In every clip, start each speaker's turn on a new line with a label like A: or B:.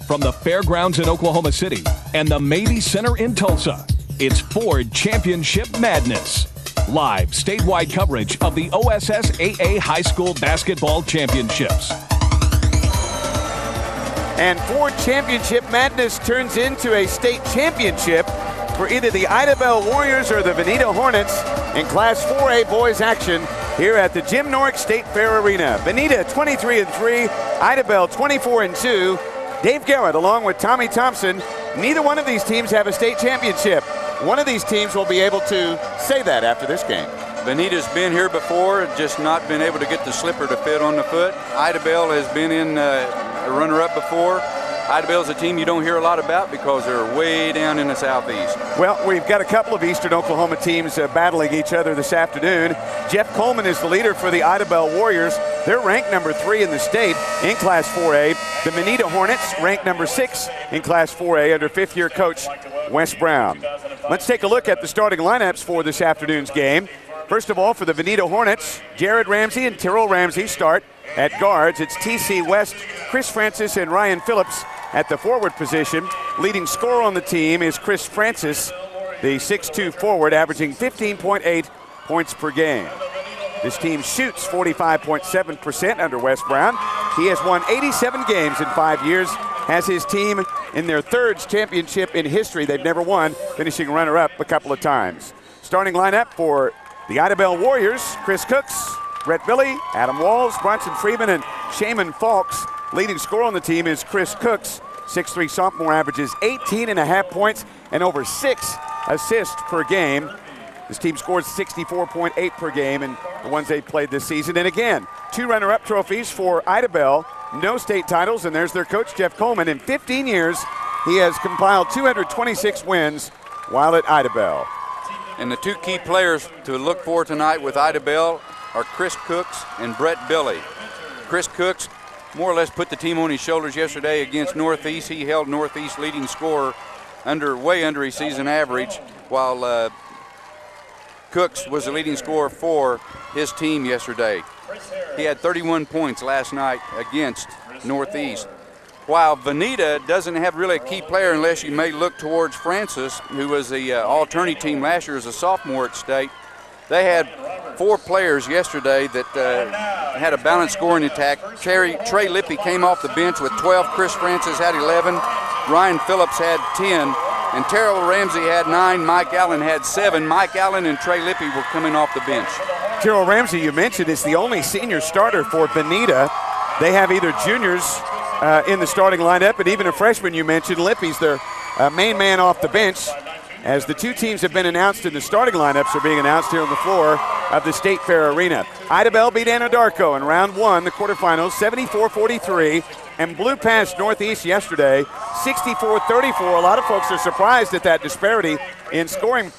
A: From the fairgrounds in Oklahoma City and the Mabee Center in Tulsa, it's Ford Championship Madness. Live statewide coverage of the OSSAA High School Basketball Championships.
B: And Ford Championship Madness turns into a state championship for either the Idabel Warriors or the Veneta Hornets in Class 4A boys action here at the Jim Norick State Fair Arena. Veneta 23-3, Idabel 24-2. Dave Garrett along with Tommy Thompson. Neither one of these teams have a state championship. One of these teams will be able to say that after this game.
C: Veneta's been here before, just not been able to get the slipper to fit on the foot. Idabel has been in a runner-up before. Idabel's a team you don't hear a lot about because they're way down in the southeast. Well, we've got a couple of Eastern Oklahoma teams battling each other this afternoon. Jeff Coleman is the leader for the Idabel Warriors. They're ranked number 3 in the state in Class 4A. The Veneta Hornets ranked number 6 in Class 4A under fifth-year coach Wes Brown. Let's take a look at the starting lineups for this afternoon's game. First of all, for the Veneta Hornets, Jared Ramsey and Tyrrell Ramsey start at guards. It's T.C. West, Chris Francis, and Ryan Phillips at the forward position. Leading scorer on the team is Chris Francis, the 6'2 forward, averaging 15.8 points per game. This team shoots 45.7% under Wes Brown. He has won 87 games in 5 years, has his team in their third championship in history. They've never won, finishing runner-up a couple of times. Starting lineup for the Idabel Warriors, Chris Cooks, Brett Billy, Adam Walls, Bronson Freeman, and Shaman Falks. Leading scorer on the team is Chris Cooks. 6'3 sophomore, averages 18.5 points and over 6 assists per game. This team scores 64.8 per game in the ones they've played this season. And again, 2 runner-up trophies for Idabel. No state titles, and there's their coach, Jeff Coleman. In 15 years, he has compiled 226 wins while at Idabel. And the 2 key players to look for tonight with Idabel are Chris Cooks and Brett Billy. Chris Cooks more or less put the team on his shoulders yesterday against Northeast. He held Northeast leading scorer way under his season average, while Cooks was the leading scorer for his team yesterday. He had 31 points last night against Northeast. While Veneta doesn't have really a key player unless you may look towards Francis, who was the all-tourney team last year as a sophomore at state. They had 4 players yesterday that had a balanced scoring attack. Trey Lippy came off the bench with 12. Chris Francis had 11. Ryan Phillips had 10. And Terrell Ramsey had 9. Mike Allen had 7. Mike Allen and Trey Lippy were coming off the bench.
B: Terrell Ramsey, you mentioned, is the only senior starter for Veneta. They have either juniors in the starting lineup and even a freshman you mentioned. Lippy's their main man off the bench. As the 2 teams have been announced and the starting lineups are being announced here on the floor of the State Fair Arena. Idabel beat Anadarko in round 1, the quarterfinals, 74-43, and blew past Northeast yesterday, 64-34. A lot of folks are surprised at that disparity in scoring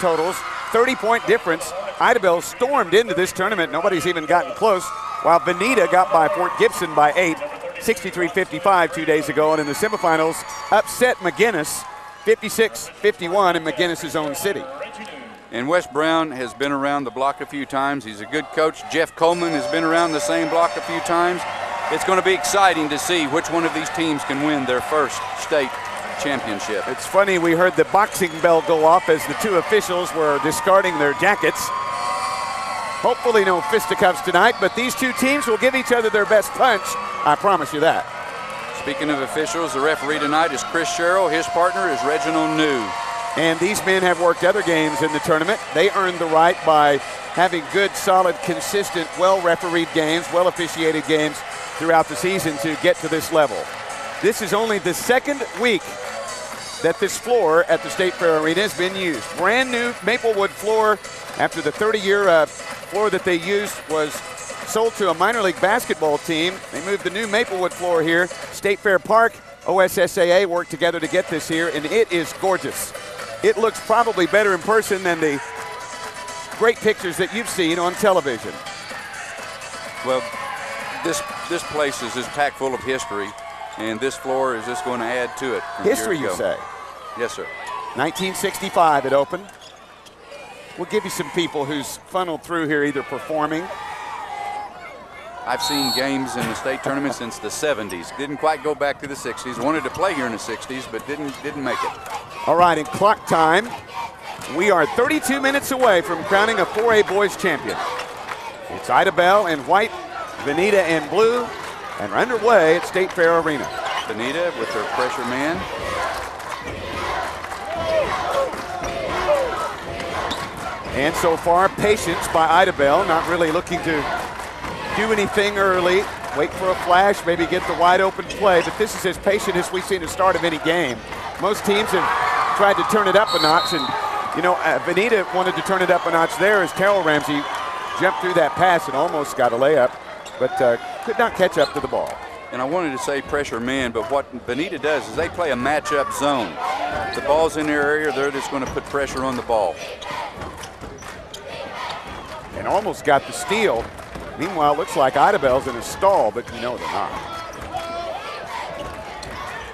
B: totals, 30-point difference. Idabel stormed into this tournament. Nobody's even gotten close, while Veneta got by Fort Gibson by 8, 63-55 2 days ago, and in the semifinals upset McGinnis 56-51 in McGinnis' own city.
C: And Wes Brown has been around the block a few times. He's a good coach. Jeff Coleman has been around the same block a few times. It's going to be exciting to see which one of these teams can win their first state championship.
B: It's funny, we heard the boxing bell go off as the 2 officials were discarding their jackets. Hopefully no fisticuffs tonight, but these 2 teams will give each other their best punch. I promise you that.
C: Speaking of officials, the referee tonight is Chris Sherrill. His partner is Reginald New.
B: And these men have worked other games in the tournament. They earned the right by having good, solid, consistent, well-refereed games, well-officiated games throughout the season to get to this level. This is only the 2nd week that this floor at the State Fair Arena has been used. Brand new Maplewood floor after the 30-year floor that they used was sold to a minor league basketball team. They moved the new Maplewood floor here. State Fair Park, OSSAA worked together to get this here, and it is gorgeous. It looks probably better in person than the great pictures that you've seen on television.
C: Well, this place is just packed full of history, and this floor is just going to add to it.
B: History, you say?
C: Yes, sir.
B: 1965 it opened. We'll give you some people who's funneled through here either performing
C: I've seen games in the state tournament since the 70s. Didn't quite go back to the 60s. Wanted to play here in the 60s, but didn't make it.
B: All right, in clock time, we are 32 minutes away from crowning a 4A boys champion. It's Idabel in white, Veneta in blue, and we're underway at State Fair Arena.
C: Veneta with her pressure man.
B: And so far, patience by Idabel, not really looking to do anything early, wait for a flash, maybe get the wide open play, but this is as patient as we've seen the start of any game. Most teams have tried to turn it up a notch, and you know, Veneta wanted to turn it up a notch there as Carol Ramsey jumped through that pass and almost got a layup, but could not catch up to the ball.
C: And I wanted to say pressure man, but what Veneta does is they play a matchup zone. If the ball's in their area, they're just going to put pressure on the ball.
B: And almost got the steal. Meanwhile, it looks like Idabel's in a stall, but you know they're not.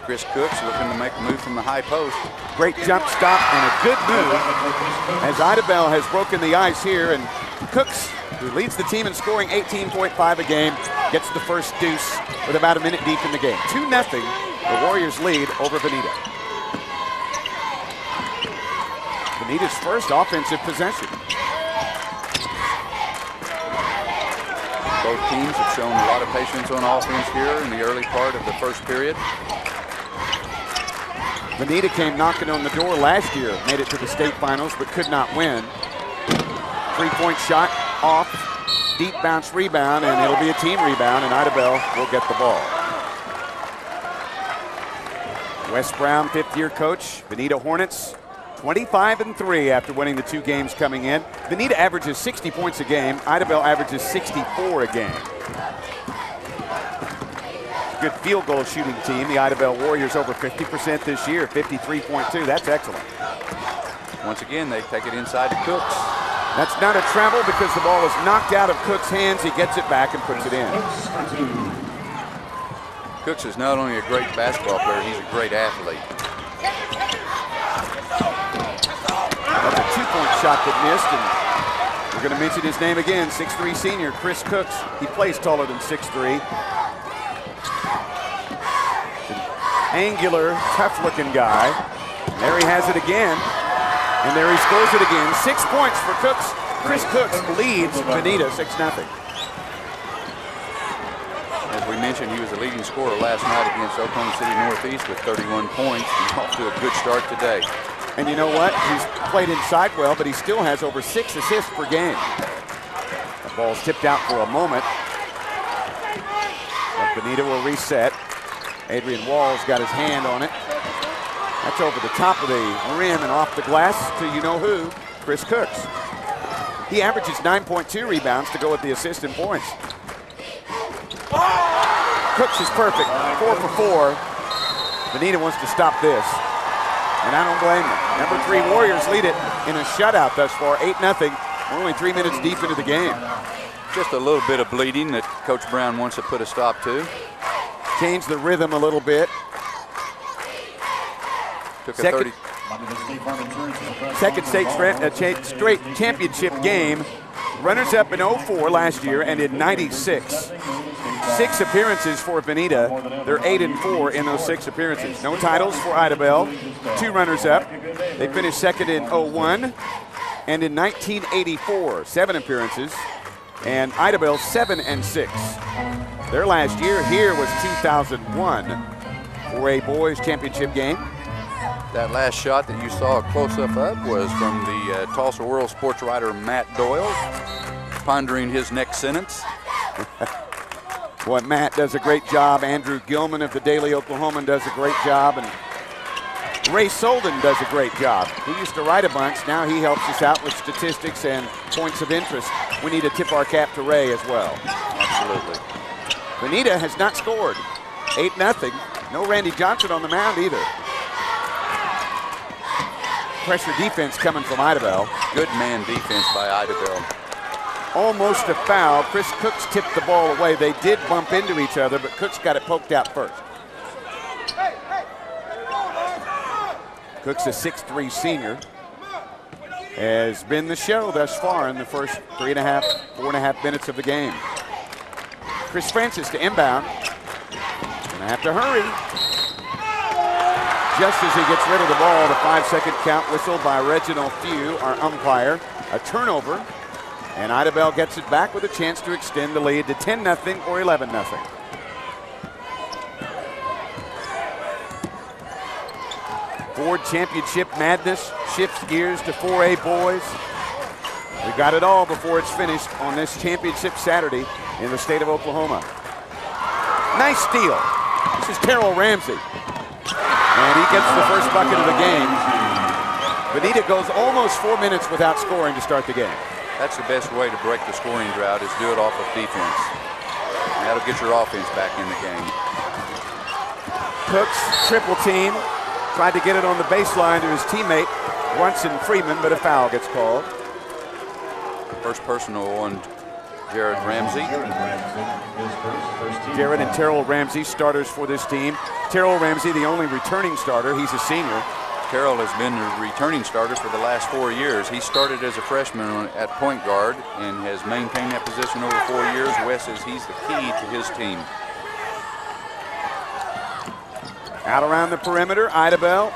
C: Chris Cooks looking to make a move from the high post.
B: Great jump stop and a good move as Idabel has broken the ice here, and Cooks, who leads the team in scoring 18.5 a game, gets the first deuce with about a minute deep in the game. 2-0, the Warriors lead over Veneta. Veneta's first offensive possession.
C: Both teams have shown a lot of patience on offense here in the early part of the first period.
B: Veneta came knocking on the door last year, made it to the state finals, but could not win. Three-point shot off, deep bounce rebound, and it'll be a team rebound, and Idabel will get the ball. Wes Brown, fifth-year coach, Veneta Hornets, 25-3 after winning the 2 games coming in. Veneta averages 60 points a game. Idabel averages 64 a game. Good field goal shooting team. The Idabel Warriors over 50% this year, 53.2. That's excellent.
C: Once again, they take it inside to Cooks.
B: That's not a travel because the ball is knocked out of Cooks' hands. He gets it back and puts it in.
C: Cooks is not only a great basketball player, he's a great athlete.
B: That's a 2-point shot that missed, and we're going to mention his name again, 6'3" senior Chris Cooks. He plays taller than 6'3". Angular, tough-looking guy. There he has it again, and there he scores it again. 6 points for Cooks. Chris Cooks leads Veneta 6-0.
C: As we mentioned, he was the leading scorer last night against Oklahoma City Northeast with 31 points. He's off to a good start today.
B: And you know what? He's played inside well, but he still has over 6 assists per game. The ball's tipped out for a moment. But Veneta will reset. Adrian Walls got his hand on it. That's over the top of the rim and off the glass to you-know-who, Chris Cooks. He averages 9.2 rebounds to go with the assist and points. Cooks is perfect, 4 for 4. Veneta wants to stop this, and I don't blame them. Number 3 Warriors lead it in a shutout thus far, 8-0. We're only 3 minutes deep into the game.
C: Just a little bit of bleeding that Coach Brown wants to put a stop to.
B: Change the rhythm a little bit.
C: Took a 30.
B: Second straight championship game. Runners up in 04 last year and in 96. 6 appearances for Veneta. They're 8-4 in those 6 appearances. No titles for Idabel. 2 runners up. They finished second in 01 and in 1984. 7 appearances. And Idabel 7-6. Their last year here was 2001 for a boys championship game.
C: That last shot that you saw a close-up of was from the Tulsa World sports writer Matt Doyle, pondering his next sentence.
B: Boy, Matt does a great job. Andrew Gilman of the Daily Oklahoman does a great job. And Ray Solden does a great job. He used to write a bunch. Now he helps us out with statistics and points of interest. We need to tip our cap to Ray as well.
C: Absolutely.
B: Veneta has not scored. 8-0. No Randy Johnson on the mound either. Pressure defense coming from Idabel.
C: Good man defense by Idabel.
B: Almost a foul. Chris Cooks tipped the ball away. They did bump into each other, but Cooks got it poked out first. Cooks, a 6'3" senior, has been the show thus far in the first 4.5 minutes of the game. Chris Francis to inbound. Gonna have to hurry. Just as he gets rid of the ball, the 5-second count whistled by Reginald Few, our umpire. A turnover, and Idabel gets it back with a chance to extend the lead to 10-0 or 11-0. Ford Championship Madness shifts gears to 4A boys. We got it all before it's finished on this championship Saturday in the state of Oklahoma. Nice steal. This is Terrell Ramsey. And he gets the first bucket of the game. Bonita goes almost 4 minutes without scoring to start the game.
C: That's the best way to break the scoring drought, is do it off of defense. And that'll get your offense back in the game.
B: Cooks triple team. Tried to get it on the baseline to his teammate, Brunson Freeman, but a foul gets called.
C: First personal on Jared Ramsey.
B: Jared and Terrell Ramsey, starters for this team. Terrell Ramsey, the only returning starter. He's a senior.
C: Terrell has been the returning starter for the last 4 years. He started as a freshman at point guard and has maintained that position over 4 years. Wes says he's the key to his team.
B: Out around the perimeter, Idabel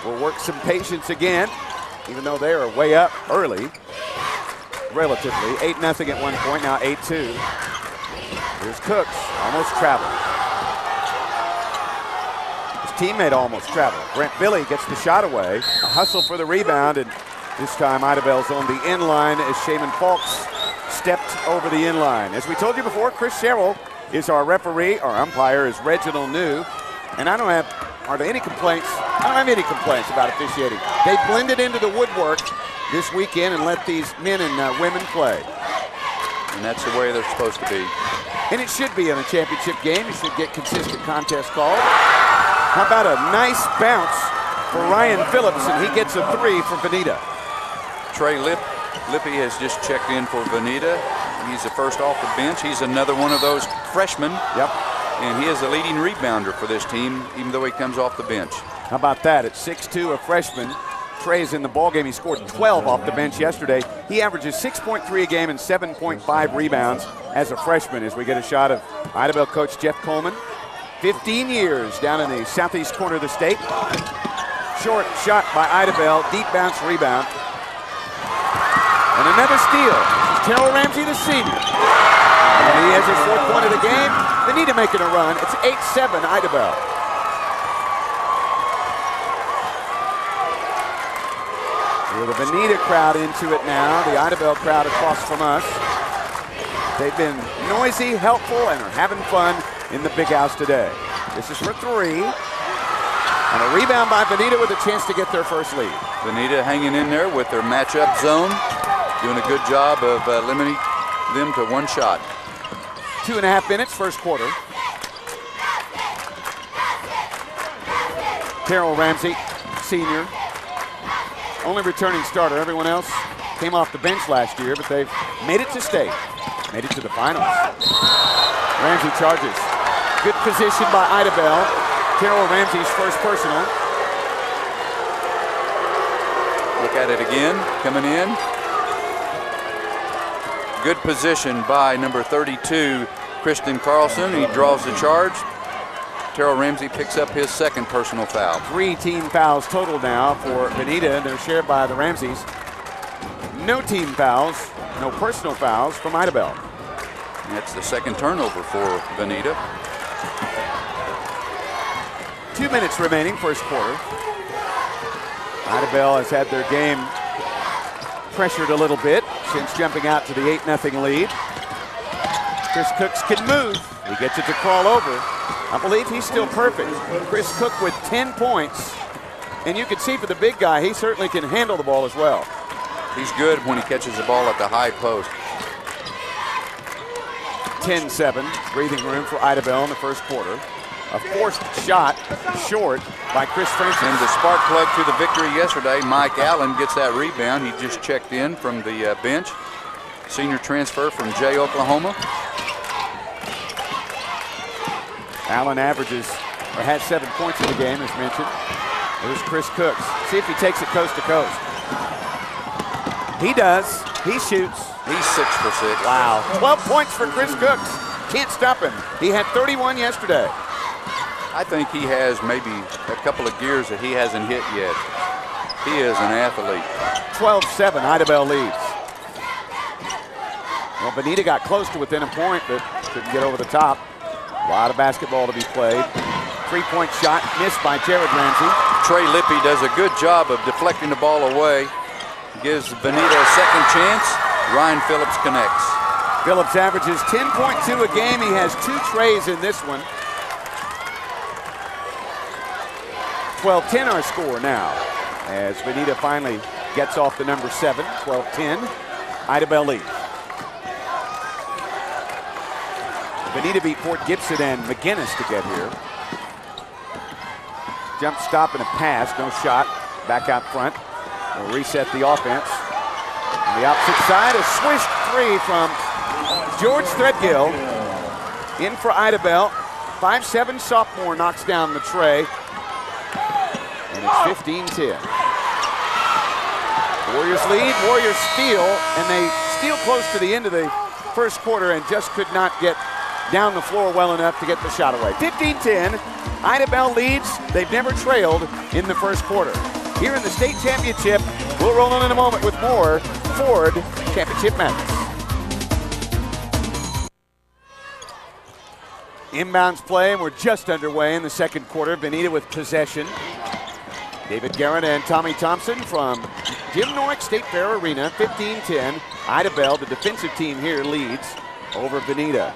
B: will work some patience again, even though they are way up early, relatively. 8-0 at one point, now 8-2. Here's Cooks, almost traveled. His teammate almost traveled. Brent Billy gets the shot away. A hustle for the rebound, and this time Idabel's on the end line as Shaman Falks stepped over the end line. As we told you before, Chris Sherrill is our referee. Our umpire is Reginald New. And are there any complaints? I don't have any complaints about officiating. They blended into the woodwork this weekend and let these men and women play.
C: And that's the way they're supposed to be.
B: And it should be in a championship game. You should get consistent contests called. How about a nice bounce for Ryan Phillips, and he gets a 3 for Bonita.
C: Trey Lippy has just checked in for Bonita. He's the first off the bench. He's another one of those freshmen.
B: Yep.
C: And he is the leading rebounder for this team, even though he comes off the bench.
B: How about that? At 6'2", a freshman. Trey's in the ballgame. He scored 12 off the bench yesterday. He averages 6.3 a game and 7.5 rebounds as a freshman, as we get a shot of Idabel coach Jeff Coleman. 15 years down in the southeast corner of the state. Short shot by Idabel, deep bounce rebound. And another steal. This is Terrell Ramsey, the senior. And he has his 4th point of the game. Bonita making a run. It's 8-7 Idabel. With the Bonita crowd into it now, the Idabel crowd across from us. They've been noisy, helpful, and are having fun in the big house today. This is for 3. And a rebound by Bonita with a chance to get their first lead.
C: Bonita hanging in there with their matchup zone, doing a good job of limiting them to one shot.
B: 2.5 minutes, first quarter. Terrell Ramsey, senior. Only returning starter. Everyone else came off the bench last year, but they've made it to state. Made it to the finals. Ramsey charges. Good position by Idabel. Terrell Ramsey's first personal.
C: Look at it again, coming in. Good position by number 32, Kristen Carlson. He draws the charge. Terrell Ramsey picks up his 2nd personal foul.
B: 3 team fouls total now for Bonita, and they're shared by the Ramseys. No team fouls, no personal fouls from Idabel.
C: And that's the 2nd turnover for Bonita.
B: 2 minutes remaining, first quarter. Idabel has had their game pressured a little bit since jumping out to the 8-0 lead. Chris Cooks can move. He gets it to crawl over. I believe he's still perfect. Chris Cook with 10 points. And you can see for the big guy, he certainly can handle the ball as well.
C: He's good when he catches the ball at the high post.
B: 10-7, breathing room for Idabel in the first quarter. A forced shot short by Chris Francis.
C: And the spark plug to the victory yesterday, Mike Allen gets that rebound. He just checked in from the bench. Senior transfer from Jay, Oklahoma.
B: Allen averages, or had 7 points in the game, as mentioned. There's Chris Cooks. See if he takes it coast to coast. He does. He shoots.
C: He's 6 for 6.
B: Wow. 12 points for Chris Cooks. Can't stop him. He had 31 yesterday.
C: I think he has maybe a couple of gears that he hasn't hit yet. He is an athlete.
B: 12-7, Idabel leads. Well, Bonita got close to within a point, but couldn't get over the top. A lot of basketball to be played. 3-point shot missed by Jared Ramsey.
C: Trey Lippy does a good job of deflecting the ball away. Gives Bonita a second chance. Ryan Phillips connects.
B: Phillips averages 10.2 a game. He has 2 trays in this one. 12-10 our score now, as Bonita finally gets off the number 7. 12-10. Idabel leads. Bonita beat Fort Gibson and McGinnis to get here. Jump stop and a pass, no shot. Back out front. We'll reset the offense. On the opposite side, a swish 3 from George Threadgill. In for Idabel. 5'7" sophomore knocks down the tray. And it's 15-10. Warriors lead, Warriors steal, and they steal close to the end of the first quarter and just could not get down the floor well enough to get the shot away. 15-10, Idabel leads. They've never trailed in the first quarter. Here in the state championship, we'll roll on in a moment with more Ford Championship Madness. Inbounds play, and we're just underway in the second quarter. Bonita with possession. David Guerin and Tommy Thompson from Jim Norick State Fair Arena. 15-10. Idabel, the defensive team here, leads over Bonita.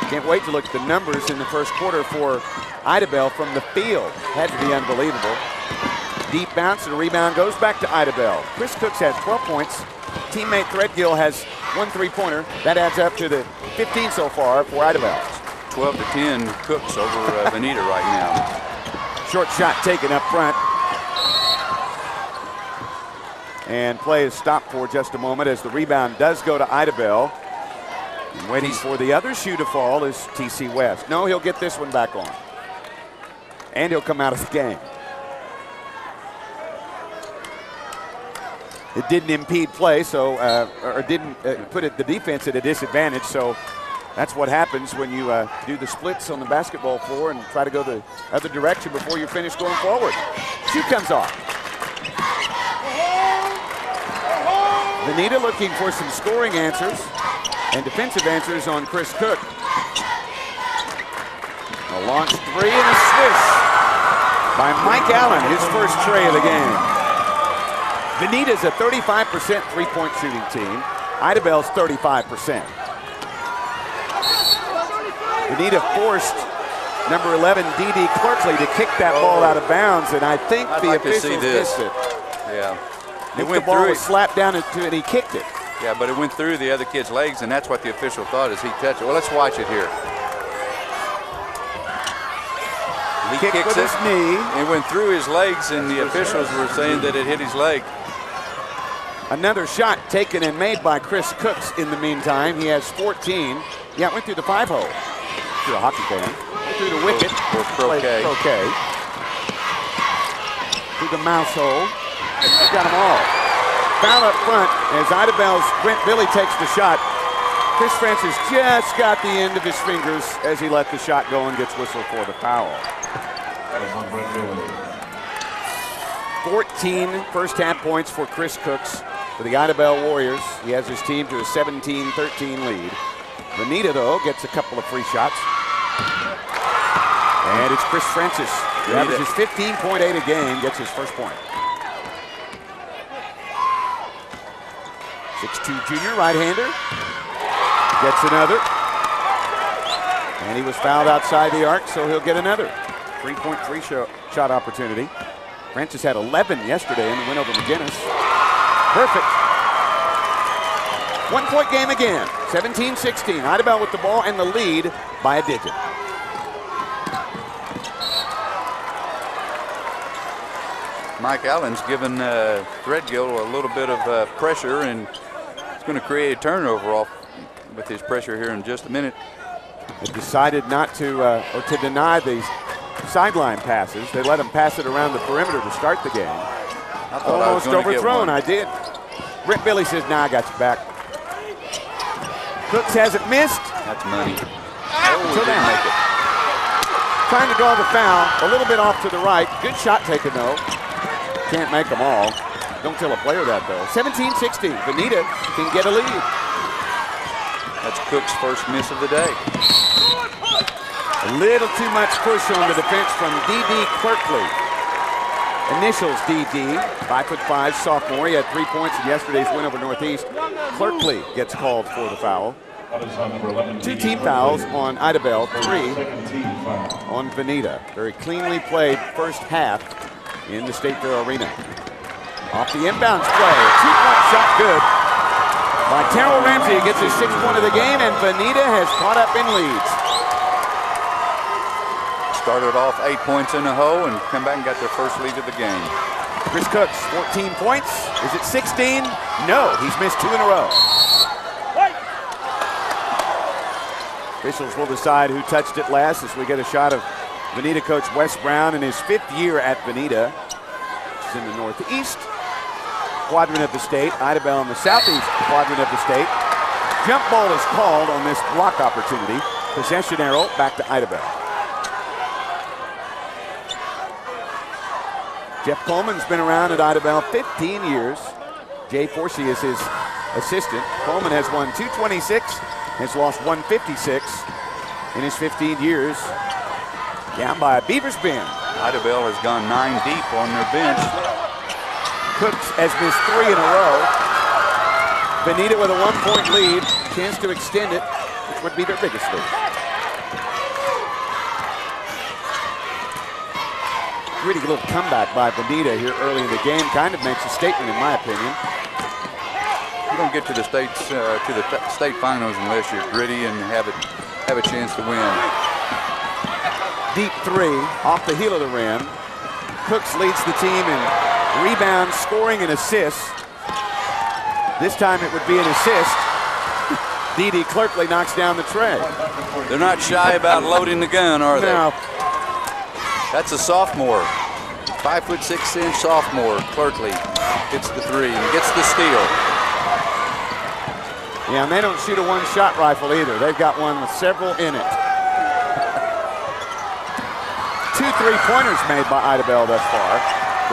B: Can't wait to look at the numbers in the first quarter for Idabel from the field. Had to be unbelievable. Deep bounce and a rebound goes back to Idabel. Chris Cooks has 12 points. Teammate Threadgill has 1 3-pointer. That adds up to the 15 so far for Idabel.
C: 12-10 Cooks over Bonita right now.
B: Short shot taken up front. And play is stopped for just a moment as the rebound does go to Idabel. And waiting for the other shoe to fall is TC West. No, he'll get this one back on. And he'll come out of the game. It didn't impede play, so or didn't put the defense at a disadvantage. So that's what happens when you do the splits on the basketball floor and try to go the other direction before you finish going forward. Shoe comes off. Bonita looking for some scoring answers and defensive answers on Chris Cook. A launch 3 and a swish by Mike Allen, his first tray of the game. Bonita's a 35% three-point shooting team. Idabel's 35%. Bonita forced number 11, D.D. Clarkley, to kick that ball out of bounds, and I think the officials missed it.
C: Yeah.
B: The ball was slapped down into it, and he kicked it.
C: Yeah, but it went through the other kid's legs, and that's what the official thought as he touched it. Well, let's watch it here. He
B: Kick with his knee.
C: It went through his legs, and the officials were saying that it hit his leg.
B: Another shot taken and made by Chris Cooks in the meantime. He has 14. Yeah, it went through the 5-hole. Through a hockey band. Through the wicket.
C: Or croquet.
B: Through the mouse hole. Got them all. Foul up front as Idabel's Brent Billy takes the shot. Chris Francis just got the end of his fingers as he let the shot go and gets whistled for the foul. 14 first half points for Chris Cooks for the Idabel Warriors. He has his team to a 17-13 lead. Bonita, though, gets a couple of free shots. And it's Chris Francis. He averages 15.8 a game, gets his first point. 6'2" junior right-hander. Gets another. And he was fouled outside the arc, so he'll get another. 3-point free shot opportunity. Francis had 11 yesterday in the win over McGinnis. Perfect. 1-point game again. 17-16. Idabel with the ball and the lead by a digit.
C: Mike Allen's given Threadgill a little bit of pressure, and it's going to create a turnover off with his pressure here in just a minute.
B: They decided not to, or to deny these sideline passes. They let him pass it around the perimeter to start the game. Almost overthrown, I did. Brent Billy says, nah, I got you back. Cooks hasn't missed.
C: That's money.
B: So
C: Didn't
B: now,
C: make it.
B: trying to draw the foul, a little bit off to the right. Good shot taken though. Can't make them all. Don't tell a player that though. 17-16, Bonita can get a lead.
C: That's Cook's first miss of the day.
B: A little too much push on the defense from D.D. Clerkley. Initials D.D., 5'5", sophomore. He had 3 points in yesterday's win over Northeast. Clerkley gets called for the foul. 2 team fouls on Idabel, 3 on Bonita. Very cleanly played first half in the State Fair Arena. Off the inbounds play, 2-point shot good by Terrell Ramsey. Gets his 6th point of the game, and Bonita has caught up in leads.
C: Started off 8 points in a hole and come back and got their first lead of the game.
B: Chris Cooks, 14 points. Is it 16? No, he's missed 2 in a row. Officials will decide who touched it last as we get a shot of Bonita coach Wes Brown in his 5th year at Bonita. He's in the northeast quadrant of the state. Idabel in the southeast quadrant of the state. Jump ball is called on this block opportunity. Possession arrow back to Idabel. Jeff Coleman's been around at Idabel 15 years. Jay Forsey is his assistant. Coleman has won 226, has lost 156 in his 15 years. Down by Beavers Bend.
C: Idabel has gone 9 deep on their bench.
B: Cooks has missed 3 in a row. Bonita with a 1-point lead. Chance to extend it, which would be their biggest lead. Really little comeback by Bonita here early in the game. Kind of makes a statement, in my opinion.
C: You don't get to the state finals unless you're gritty and have a chance to win.
B: Deep 3 off the heel of the rim. Cooks leads the team in rebounds, scoring, and assists. This time it would be an assist. D.D. Clerkley knocks down the tray.
C: They're not shy about loading the gun, are they?
B: No.
C: That's a sophomore, 5'6" sophomore. Clerkley hits the 3 and gets the steal.
B: Yeah, and they don't shoot a one-shot rifle either. They've got one with several in it. 2 3-pointers made by Idabel thus far.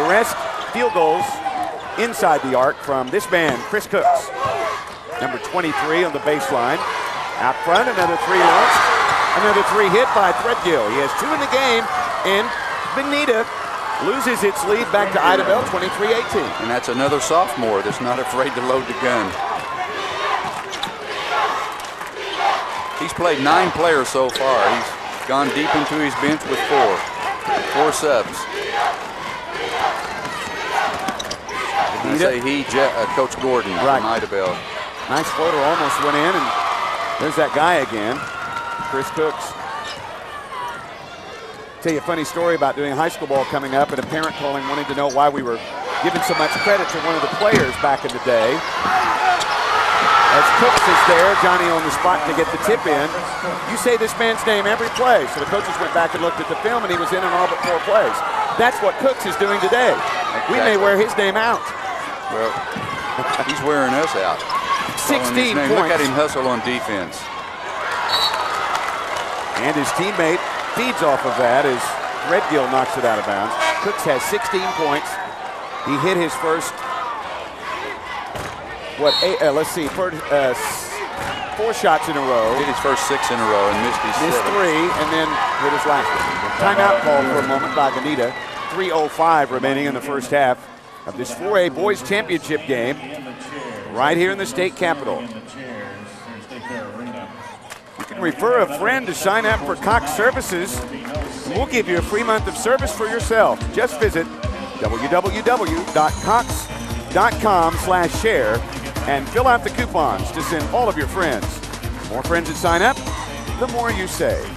B: The rest, field goals inside the arc from this man, Chris Cooks. Number 23 on the baseline. Out front, another 3 launched. Another 3 hit by Threadgill. He has 2 in the game, and Bonita loses its lead back to Idabel, 23-18.
C: And that's another sophomore that's not afraid to load the gun. He's played 9 players so far. He's gone deep into his bench with 4 subs. I say he, Coach Gordon from Idabel.
B: Nice floater, almost went in, and there's that guy again, Chris Cooks. Tell you a funny story about doing high school ball coming up, and a parent calling wanting to know why we were giving so much credit to one of the players back in the day. As Cooks is there, Johnny on the spot to get the tip in. You say this man's name every play. So the coaches went back and looked at the film, and he was in all but 4 plays. That's what Cooks is doing today. Exactly. We may wear his name out.
C: Well, he's wearing us out.
B: 16 points.
C: Look at him hustle on defense.
B: And his teammate feeds off of that as Threadgill knocks it out of bounds. Cooks has 16 points. He hit his first, let's see, 4 shots in a row.
C: Hit his first 6 in a row and missed his 7.
B: 3, and then hit his last one. Timeout called for a moment by Bonita. 3:05 remaining in the first half of this 4A Boys Championship game right here in the state capitol. You can refer a friend to sign up for Cox Services, and we'll give you a free month of service for yourself. Just visit www.cox.com/share and fill out the coupons to send all of your friends. The more friends that sign up, the more you save.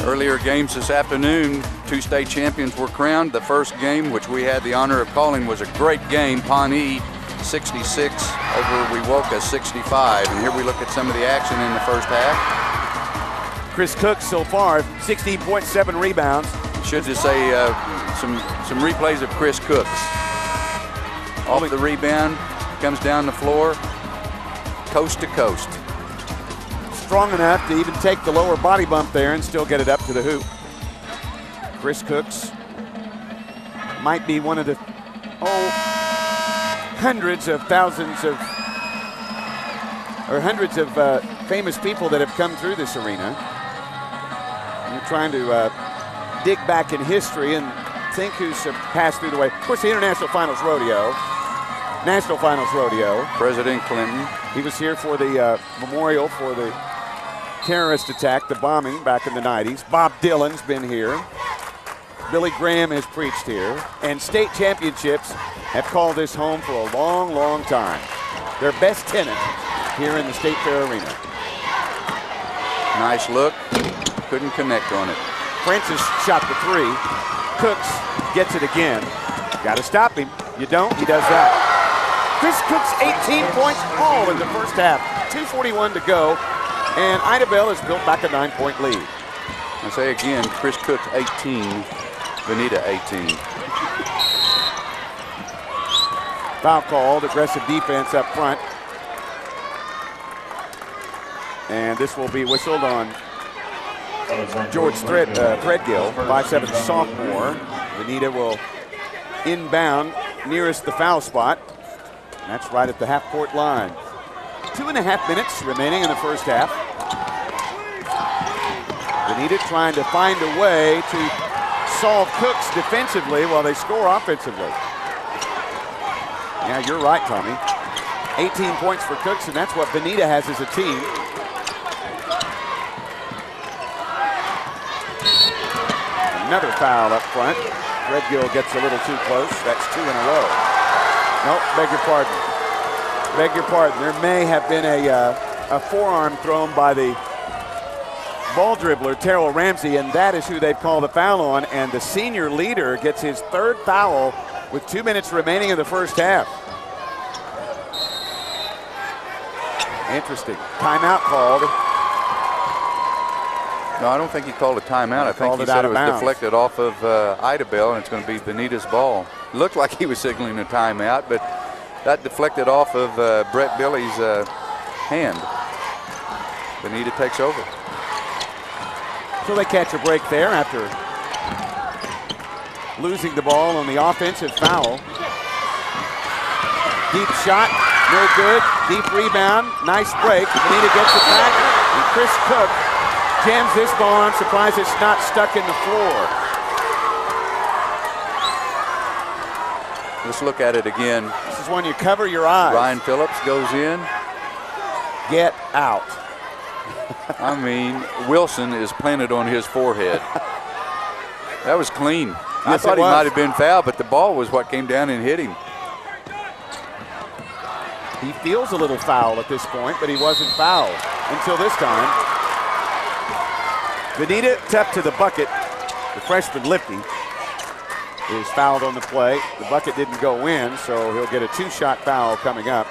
C: Earlier games this afternoon, 2 state champions were crowned. The first game, which we had the honor of calling, was a great game. Pawnee 66 over Wewoka 65. And here we look at some of the action in the first half.
B: Chris Cooks so far, 16.7 rebounds.
C: Should just say some replays of Chris Cooks. Off the rebound, comes down the floor, coast to coast.
B: strong enough to even take the lower body bump there and still get it up to the hoop. Chris Cooks might be one of the hundreds of thousands of, or hundreds of famous people that have come through this arena. And you're trying to dig back in history and think who's passed through the way. Of course, the International Finals Rodeo, National Finals Rodeo.
C: President Clinton.
B: He was here for the memorial for the terrorist attack, the bombing back in the 90s. Bob Dylan's been here. Billy Graham has preached here. And state championships have called this home for a long, long time. Their best tenant here in the State Fair Arena.
C: Nice look. Couldn't connect on it.
B: Francis shot the three. Cooks gets it again. Got to stop him. You don't, he does that. Chris Cooks, 18 points all in the first half. 2:41 to go. And Idabel has built back a 9-point lead.
C: I say again, Chris Cooks 18, Bonita 18.
B: Foul called, aggressive defense up front. And this will be whistled on George Threadgill, 5'7" sophomore. Bonita will inbound nearest the foul spot. And that's right at the half-court line. 2.5 minutes remaining in the first half. Bonita trying to find a way to solve Cooks defensively while they score offensively. Yeah, you're right, Tommy. 18 points for Cooks, and that's what Bonita has as a team. Another foul up front. Threadgill gets a little too close. That's 2 in a row. Nope, beg your pardon. Beg your pardon. There may have been a forearm thrown by the ball dribbler, Terrell Ramsey, and that is who they've called a foul on, and the senior leader gets his 3rd foul with 2 minutes remaining in the first half. Interesting. Timeout called.
C: No, I don't think he called a timeout. I think he said it was deflected off of Idabel, and it's going to be Bonita's ball. Looked like he was signaling a timeout, but that deflected off of Brett Billy's hand. Bonita takes over.
B: So they catch a break there after losing the ball on the offensive foul. Deep shot, no good. Deep rebound, nice break. Bonita gets it back, and Chris Cook jams this ball. I'm surprised it's not stuck in the floor.
C: Let's look at it again.
B: This is when you cover your eyes.
C: Ryan Phillips goes in.
B: Get out.
C: I mean, Wilson is planted on his forehead. That was clean.
B: Yes,
C: I thought he might have been fouled, but the ball was what came down and hit him.
B: He feels a little foul at this point, but he wasn't fouled until this time. Bonita tapped to the bucket. The freshman Lippy is fouled on the play. The bucket didn't go in, so he'll get a 2-shot foul coming up.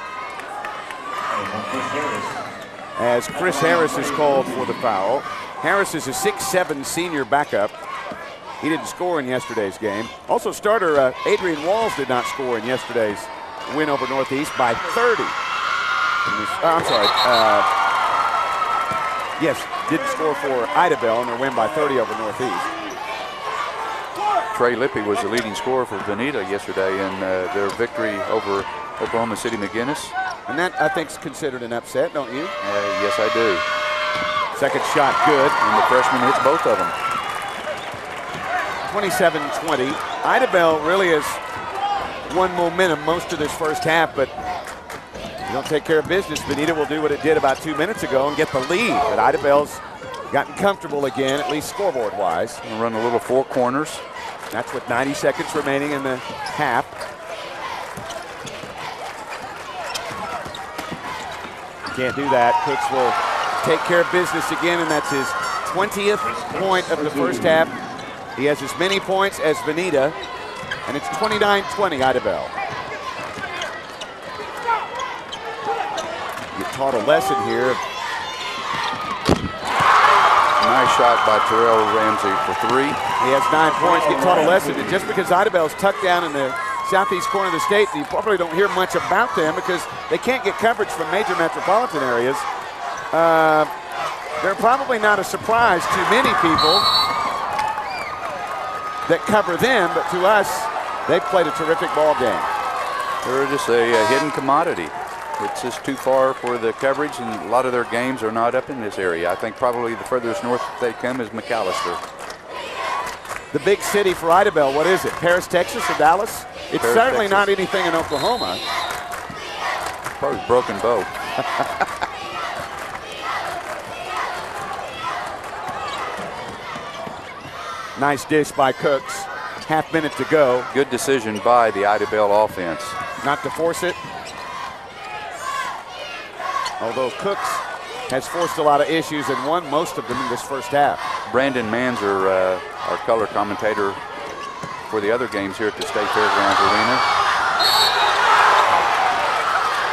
B: As Chris Harris is called for the foul. Harris is a 6'7" senior backup. He didn't score in yesterday's game. Also, starter Adrian Walls did not score in yesterday's win over Northeast by 30. I'm sorry. Yes, didn't score for Idabel in their win by 30 over Northeast.
C: Trey Lippy was the leading scorer for Bonita yesterday in their victory over Oklahoma City McGinnis.
B: And that, I think, is considered an upset, don't you?
C: Yes, I do.
B: Second shot good.
C: And the freshman hits both of them.
B: 27-20. Idabel really has won momentum most of this first half, but you don't take care of business. Bonita will do what it did about 2 minutes ago and get the lead. But Idabel's gotten comfortable again, at least scoreboard-wise.
C: We'll run a little 4 corners.
B: That's with 90 seconds remaining in the half. Can't do that. Cooks will take care of business again, and that's his 20th point of the first half. He has as many points as Bonita, and it's 29-20 Idabel. You taught a lesson here.
C: Nice shot by Terrell Ramsey for 3.
B: He has 9 points. He taught a lesson, and just because Idabel's tucked down in the southeast corner of the state, you probably don't hear much about them because they can't get coverage from major metropolitan areas. they're probably not a surprise to many people that cover them, but to us, they've played a terrific ball game.
C: They're just a hidden commodity. It's just too far for the coverage, and a lot of their games are not up in this area. I think probably the furthest north they come is McAllister.
B: The big city for Idabel, what is it? Paris, Texas, or Dallas? It's
C: Paris,
B: certainly
C: Texas.
B: not anything in Oklahoma.
C: Probably Broken Bow.
B: Nice dish by Cooks. Half minute to go.
C: Good decision by the Idabel offense.
B: Not to force it. Although Cooks has forced a lot of issues and won most of them in this first half.
C: Brandon Manzer, our color commentator for the other games here at the State Fairgrounds Arena,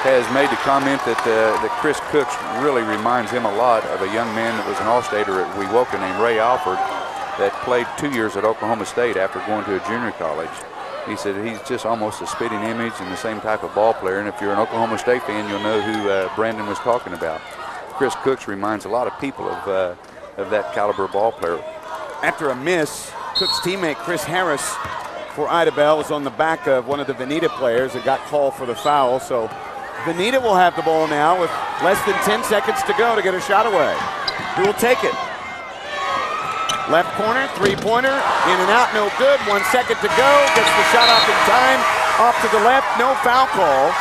C: has made the comment that Chris Cooks really reminds him a lot of a young man that was an All-Stater at Wewoka named Ray Alford that played 2 years at Oklahoma State after going to a junior college. He said he's just almost a spitting image and the same type of ball player, and if you're an Oklahoma State fan, you'll know who Brandon was talking about. Chris Cooks reminds a lot of people of that caliber ball player.
B: After a miss, Cooks' teammate Chris Harris for Idabel was on the back of one of the Veneta players that got called for the foul. So Veneta will have the ball now with less than 10 seconds to go to get a shot away. Who will take it? Left corner, three-pointer, in and out, no good. 1 second to go, gets the shot off in time. Off to the left, no foul call.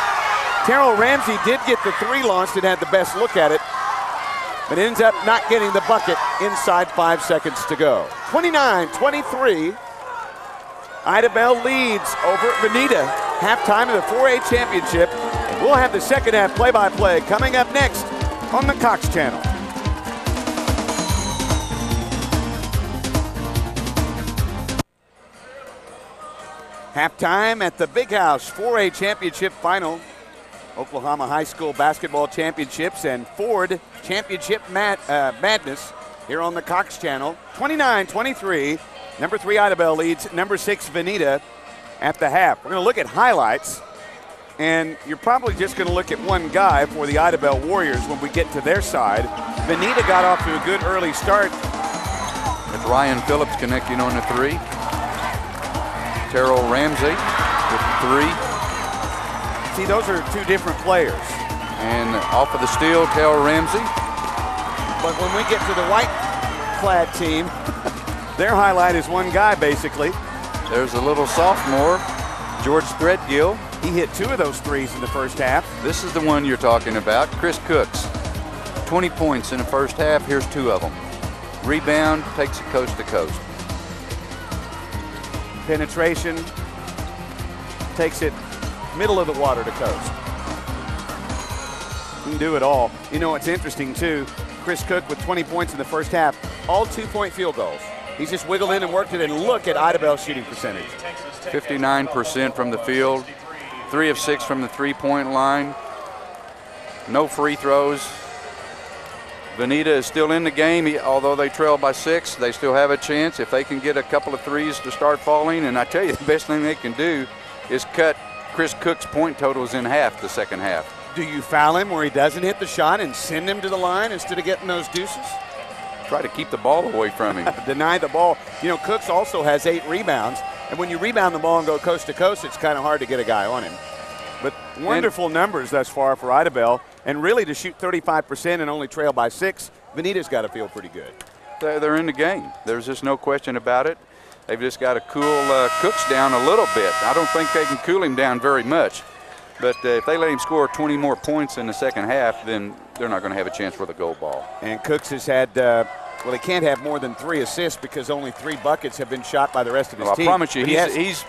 B: Terrell Ramsey did get the three launched and had the best look at it, but ends up not getting the bucket inside 5 seconds to go. 29-23, Idabel leads over Veneta. Halftime of the 4A championship. And we'll have the second half play-by-play coming up next on the Cox Channel. Halftime at the Big House 4A Championship Final. Oklahoma High School Basketball Championships and Ford Championship Madness here on the Cox Channel. 29-23. Number 3 Idabel leads number 6 Veneta at the half. We're going to look at highlights, and you're probably just going to look at one guy for the Idabel Warriors when we get to their side. Veneta got off to a good early start.
C: With Ryan Phillips connecting on the three. Terrell Ramsey with the 3.
B: See, those are two different players.
C: And off of the steal, Terrell Ramsey.
B: But when we get to the white-clad team, their highlight is one guy, basically.
C: There's a little sophomore, George Threadgill.
B: He hit 2 of those threes in the first half.
C: This is the one you're talking about, Chris Cooks. 20 points in the first half, here's 2 of them. Rebound, takes it coast to coast.
B: Penetration, takes it middle of the water to coast. He can do it all. You know, it's interesting, too. Chris Cook with 20 points in the first half, all 2-point field goals. He's just wiggled in and worked it, and look at Idabel's shooting percentage.
C: 59% from the field, 3 of 6 from the three-point line. No free throws. Veneta is still in the game, although they trail by 6. They still have a chance if they can get a couple of threes to start falling. And I tell you, the best thing they can do is cut Chris Cook's point totals in half the second half.
B: Do you foul him where he doesn't hit the shot and send him to the line instead of getting those deuces?
C: Try to keep the ball away from him.
B: Deny the ball. You know, Cooks also has 8 rebounds. And when you rebound the ball and go coast to coast, it's kind of hard to get a guy on him. But wonderful numbers thus far for Idabel. And really to shoot 35% and only trail by 6, Veneta's got to feel pretty good.
C: They're in the game. There's just no question about it. They've just got to cool Cooks down a little bit. I don't think they can cool him down very much. But if they let him score 20 more points in the second half, then they're not going to have a chance for the gold ball.
B: And Cooks has had, well, he can't have more than 3 assists because only 3 buckets have been shot by the rest of his team.
C: I promise you, he's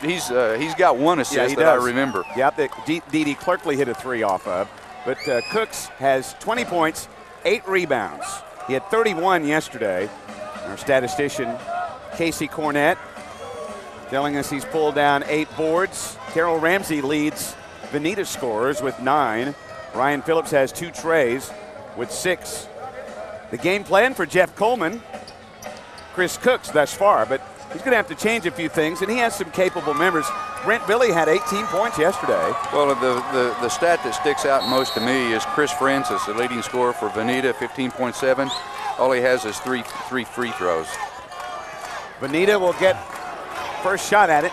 C: got 1 assist that I remember.
B: Yeah, that D.D. Clerkley hit a 3 off of. But Cooks has 20 points, 8 rebounds. He had 31 yesterday. Our statistician, Casey Cornett, telling us he's pulled down 8 boards. Terrell Ramsey leads Veneta scorers with 9. Ryan Phillips has 2 trays with 6. The game plan for Jeff Coleman, Chris Cooks thus far, but he's going to have to change a few things, and he has some capable members. Brent Billy had 18 points yesterday.
C: Well, the stat that sticks out most to me is Chris Francis, the leading scorer for Veneta, 15.7. All he has is three free throws.
B: Bonita will get first shot at it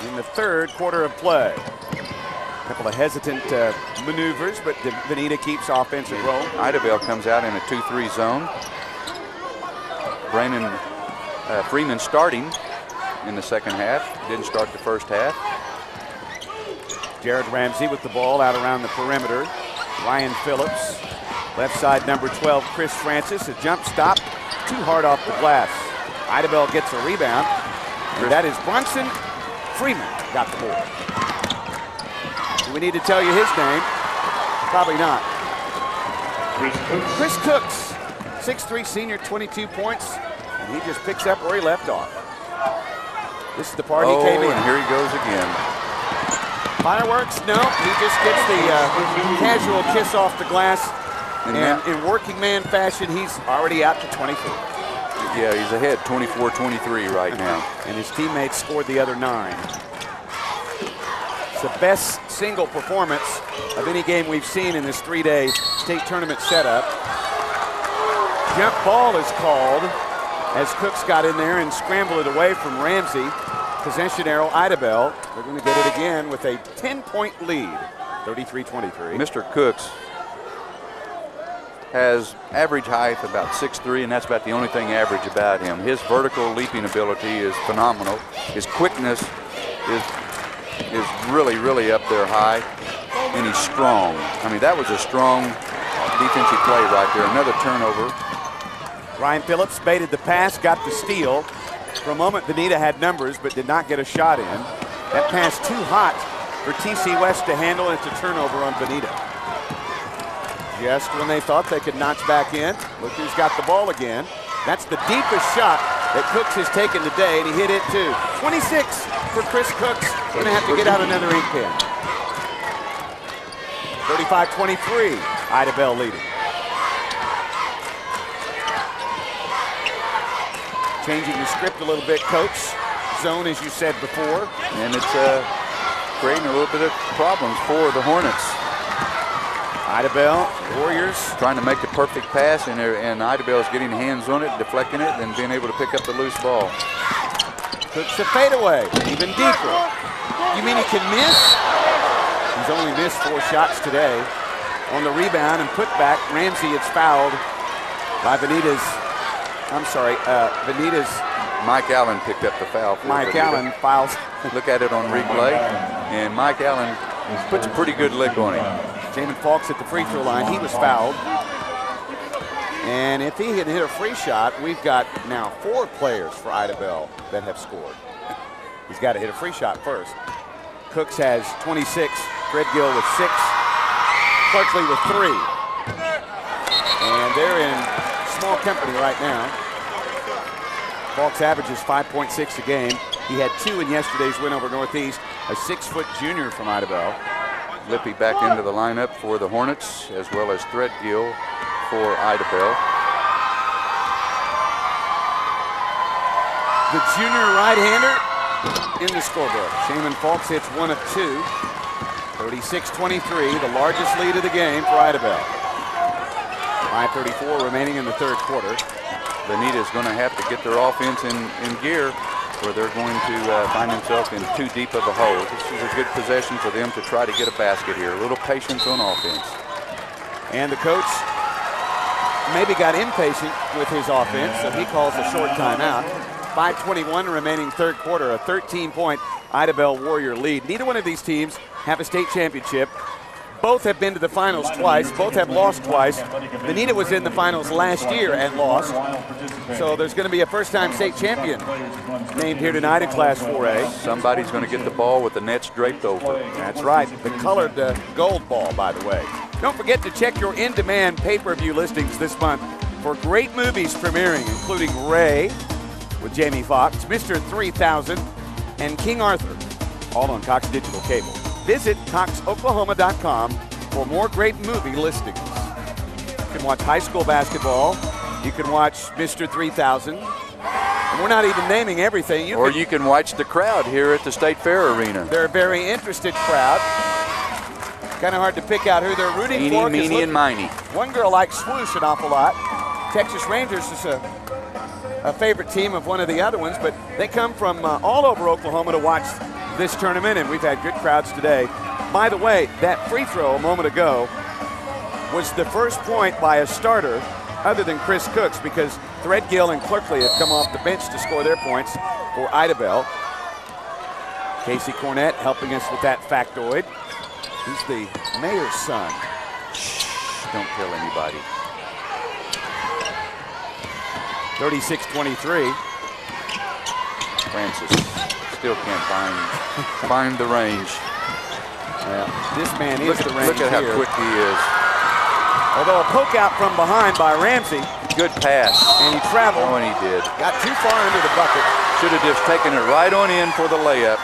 B: in the third quarter of play. A couple of hesitant maneuvers, but Bonita keeps offensive roll.
C: Idabel comes out in a 2-3 zone. Brandon Freeman starting in the second half. Didn't start the first half.
B: Jared Ramsey with the ball out around the perimeter. Ryan Phillips. Left side, number 12, Chris Francis. A jump stop, too hard off the glass. Idabel gets a rebound. And that is Bronson Freeman got the ball. Do we need to tell you his name? Probably not. Chris Cooks, 6'3" senior, 22 points. And he just picks up where he left off. This is the part he came in.
C: And here he goes again.
B: Fireworks? No, he just gets the casual kiss off the glass. And in working man fashion, he's already out to 24.
C: Yeah, he's ahead 24-23 right now.
B: And his teammates scored the other 9. It's the best single performance of any game we've seen in this 3-day state tournament setup. Jump ball is called as Cooks got in there and scrambled it away from Ramsey. Possession arrow, Idabel. They're going to get it again with a 10-point lead, 33-23.
C: Mr. Cooks has average height about 6'3", and that's about the only thing average about him. His vertical leaping ability is phenomenal. His quickness is really, really up there high, and he's strong. I mean, that was a strong defensive play right there. Another turnover.
B: Ryan Phillips baited the pass, got the steal. For a moment, Bonita had numbers, but did not get a shot in. That pass too hot for TC West to handle, and it's a turnover on Bonita. Just when they thought they could notch back in, look who's got the ball again. That's the deepest shot that Cooks has taken today, and he hit it too. 26 for Chris Cooks. Going to have to get out another ink pen. 35-23, Idabel leading. Changing the script a little bit, Coach. Zone, as you said before.
C: And it's creating a little bit of problems for the Hornets.
B: Idabel, Warriors.
C: Trying to make the perfect pass, and Idabel is getting hands on it, deflecting it, and being able to pick up the loose ball.
B: Cooks a fadeaway, even deeper. You mean he can miss? He's only missed 4 shots today. On the rebound and put back, Ramsey is fouled by Bonita's.
C: Mike Allen picked up the foul.
B: Mike Allen fouls.
C: Look at it on replay, and Mike Allen puts a pretty good lick on him.
B: Jamin Falks at the free throw line. He was fouled. And if he had hit a free shot, we've got now 4 players for Idabel that have scored. He's got to hit a free shot first. Cooks has 26, Threadgill with 6, Clarkley with 3. And they're in small company right now. Falks averages 5.6 a game. He had 2 in yesterday's win over Northeast. A 6-foot junior from Idabel.
C: Lippy back into the lineup for the Hornets, as well as Threadgill for Idabel.
B: The junior right-hander in the scorebook. Shaman Falks hits 1 of 2. 36-23, the largest lead of the game for Idabel. 5:34 remaining in the third quarter.
C: Bonita is going to have to get their offense in gear, where they're going to find themselves in too deep of a hole. This is a good possession for them to try to get a basket here. A little patience on offense.
B: And the coach maybe got impatient with his offense, so he calls a short timeout. 5:21 remaining third quarter, a 13-point Idabel Warrior lead. Neither one of these teams have a state championship. Both have been to the finals twice. Both have lost twice. Bonita was in the finals last year and lost. So there's going to be a first-time state champion named here tonight in Class 4A.
C: Somebody's going to get the ball with the nets draped over.
B: That's right. The colored gold ball, by the way. Don't forget to check your in-demand pay-per-view listings this month for great movies premiering, including Ray with Jamie Foxx, Mr. 3000, and King Arthur, all on Cox Digital Cable. Visit coxoklahoma.com for more great movie listings. You can watch high school basketball. You can watch Mr. 3000. And we're not even naming everything.
C: You can watch the crowd here at the State Fair Arena.
B: They're a very interested crowd. Kind of hard to pick out who they're rooting for.
C: Meanie, and Miney.
B: One girl likes Swoosh an awful lot. Texas Rangers is a favorite team of one of the other ones, but they come from all over Oklahoma to watch this tournament, and we've had good crowds today. By the way, that free throw a moment ago was the first point by a starter other than Chris Cooks, because Threadgill and Clerkley have come off the bench to score their points for Idabel. Casey Cornett helping us with that factoid. He's the mayor's son.
C: Shh, don't tell anybody.
B: 36-23.
C: Francis still can't find the range.
B: Yeah, this man is the range.
C: Look at how
B: here.
C: quick he is.
B: Although a poke out from behind by Ramsey.
C: Good pass.
B: And he traveled.
C: Oh, and he did.
B: Got too far into the bucket.
C: Should have just taken it right on in for the layup.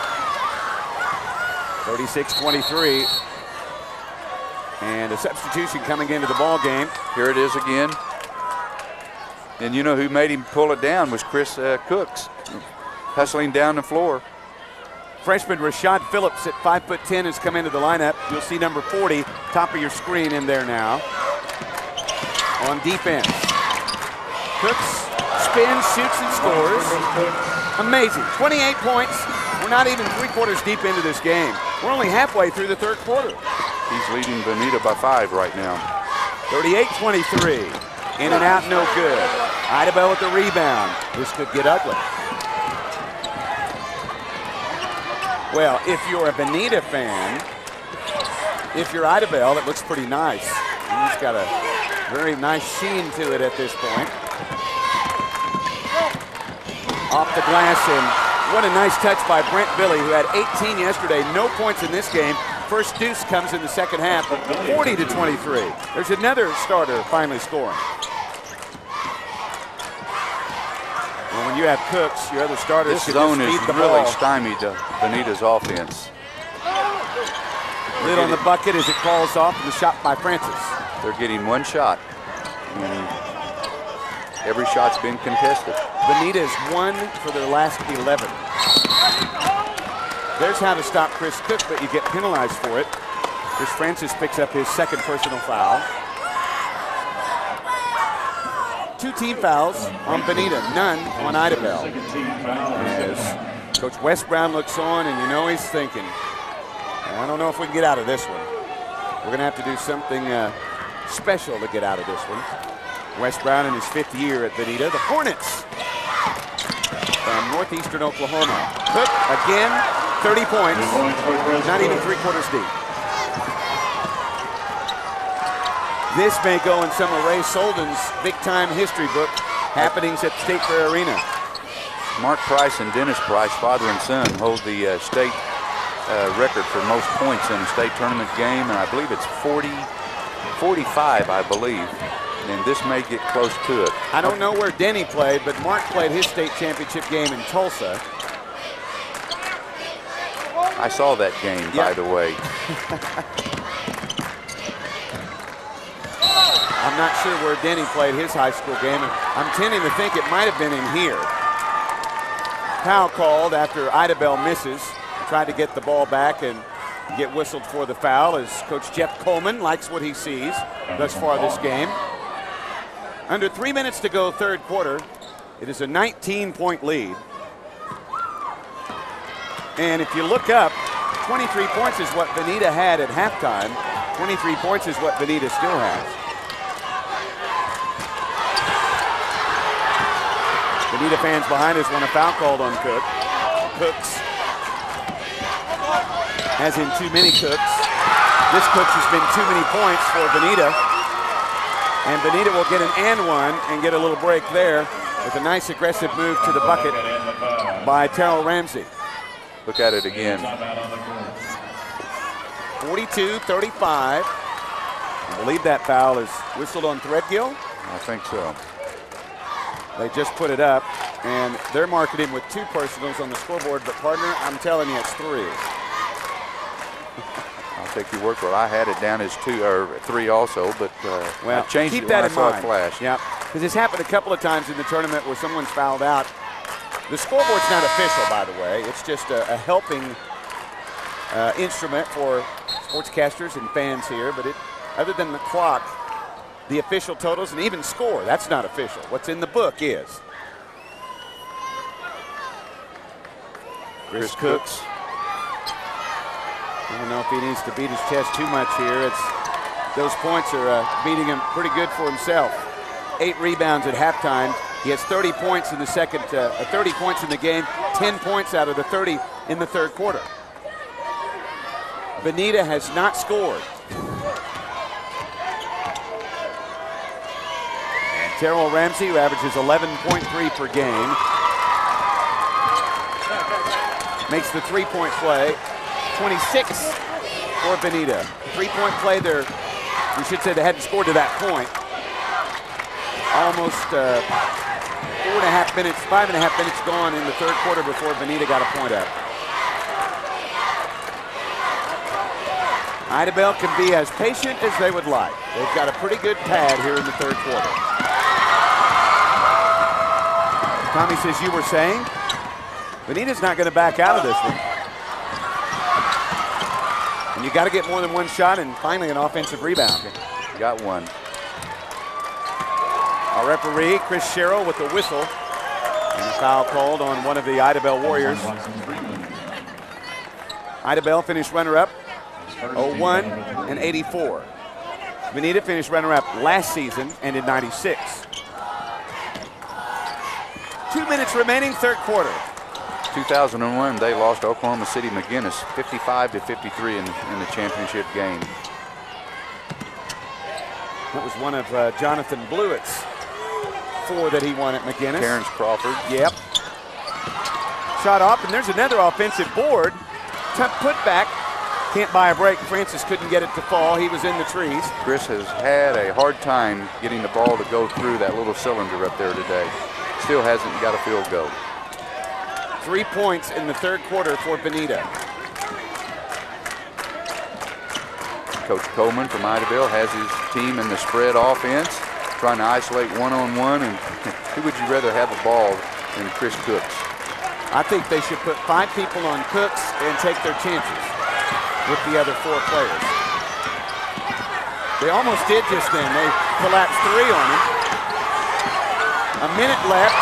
B: 36-23. And a substitution coming into the ball game.
C: Here it is again. And you know who made him pull it down was Chris Cooks, hustling down the floor.
B: Freshman Rashad Phillips at 5'10" has come into the lineup. You'll see number 40, top of your screen in there now. On defense. Cooks spins, shoots, and scores. Amazing. 28 points. We're not even 3/4 deep into this game. We're only halfway through the third quarter.
C: He's leading Bonita by 5 right now.
B: 38-23. In and out, no good. Idabel with the rebound. This could get ugly. Well, if you're a Bonita fan, if you're Idabel, it looks pretty nice. He's got a very nice sheen to it at this point. Off the glass, and what a nice touch by Brent Billy, who had 18 yesterday, no points in this game. First deuce comes in the second half, 40-23. There's another starter finally scoring. Well, when you have Cooks, your other starters
C: This
B: can
C: zone
B: just
C: is
B: feed the
C: really
B: ball.
C: stymied Bonita's offense.
B: Lid on the bucket as it calls off, and the shot by Francis.
C: They're getting one shot. And every shot's been contested.
B: Bonita's 1 for their last 11. There's how to stop Chris Cook, but you get penalized for it. Chris Francis picks up his second personal foul. 2 team fouls on Bonita, none on Idabel. As Coach Wes Brown looks on, and you know he's thinking, I don't know if we can get out of this one. We're going to have to do something special to get out of this one. Wes Brown in his 5th year at Bonita. The Hornets from northeastern Oklahoma. Cook again, 30 points, not even 3/4 deep. This may go in some of Ray Solden's big-time history book, happenings at State Fair Arena.
C: Mark Price and Dennis Price, father and son, hold the state record for most points in a state tournament game, and I believe it's 45, I believe. And this may get close to it.
B: I don't know where Denny played, but Mark played his state championship game in Tulsa.
C: I saw that game, by the way.
B: I'm not sure where Denny played his high school game, and I'm tending to think it might have been in here. Foul called after Idabel misses. Tried to get the ball back and get whistled for the foul, as Coach Jeff Coleman likes what he sees thus far this game. Under 3 minutes to go, third quarter. It is a 19-point lead. And if you look up, 23 points is what Bonita had at halftime. 23 points is what Bonita still has. Bonita fans behind us want a foul called on Cook. Cooks, as in too many Cooks. This Cooks has been too many points for Bonita. And Bonita will get an and one and get a little break there with a nice aggressive move to the bucket by Terrell Ramsey.
C: Look at it again.
B: 42-35. I believe that foul is whistled on Threadgill.
C: I think so.
B: They just put it up, and they're marking him with 2 personals on the scoreboard, but partner, I'm telling you, it's 3.
C: I'll take your word for it. I had it down as 2 or 3 also, but
B: well,
C: I changed
B: keep
C: it
B: that
C: when
B: in
C: I saw
B: mind.
C: it flash.
B: Yeah, because it's happened a couple of times in the tournament where someone's fouled out. The scoreboard's not official, by the way. It's just a helping instrument for sportscasters and fans here, but other than the clock, the official totals and even score. That's not official. What's in the book is. Chris Cooks. I don't know if he needs to beat his chest too much here. Those points are beating him pretty good for himself. 8 rebounds at halftime. He has 30 points in the 30 points in the game, 10 points out of the 30 in the third quarter. Bonita has not scored. And Terrell Ramsey, who averages 11.3 per game, makes the three-point play. 26 for Bonita. Three-point play there. We should say they hadn't scored to that point. Almost 5.5 minutes gone in the third quarter before Bonita got a point up. Idabel can be as patient as they would like. They've got a pretty good pad here in the third quarter. Tommy says, you were saying? Bonita's not going to back out of this one. And you got to get more than one shot and finally an offensive rebound.
C: Got one.
B: Our referee, Chris Sherrill, with the whistle. And a foul called on one of the Idabel Warriors. Idabel finished runner-up, 01 and 84. Bonita finished runner-up last season and in 96. 2 minutes remaining, third quarter.
C: 2001, they lost Oklahoma City McGinnis 55-53 in the championship game.
B: That was one of Jonathan Blewett's 4 that he won at McGinnis.
C: Terrence Crawford.
B: Yep. Shot off, and there's another offensive board. Tough putback. Can't buy a break. Francis couldn't get it to fall. He was in the trees.
C: Chris has had a hard time getting the ball to go through that little cylinder up there today. Still hasn't got a field goal.
B: 3 points in the third quarter for Bonita.
C: Coach Coleman from Idabel has his team in the spread offense, trying to isolate one-on-one, and who would you rather have the ball than Chris Cooks?
B: I think they should put 5 people on Cooks and take their chances with the other 4 players. They almost did just then. They collapsed 3 on him. A minute left.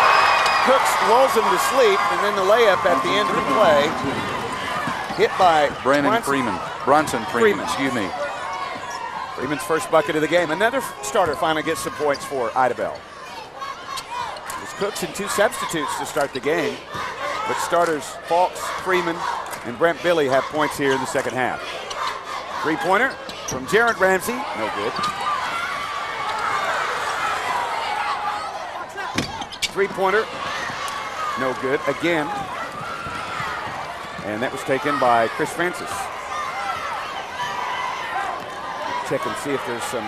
B: Cooks lulls him to sleep, and then the layup at the end of the play. Hit by Bronson Freeman, excuse me. Freeman's first bucket of the game. Another starter finally gets some points for Idabel. It was Cooks and 2 substitutes to start the game, but starters Falks, Freeman, and Brent Billy have points here in the second half. Three-pointer from Jared Ramsey, no good. Three-pointer, no good again. And that was taken by Chris Francis. Check and see if there's some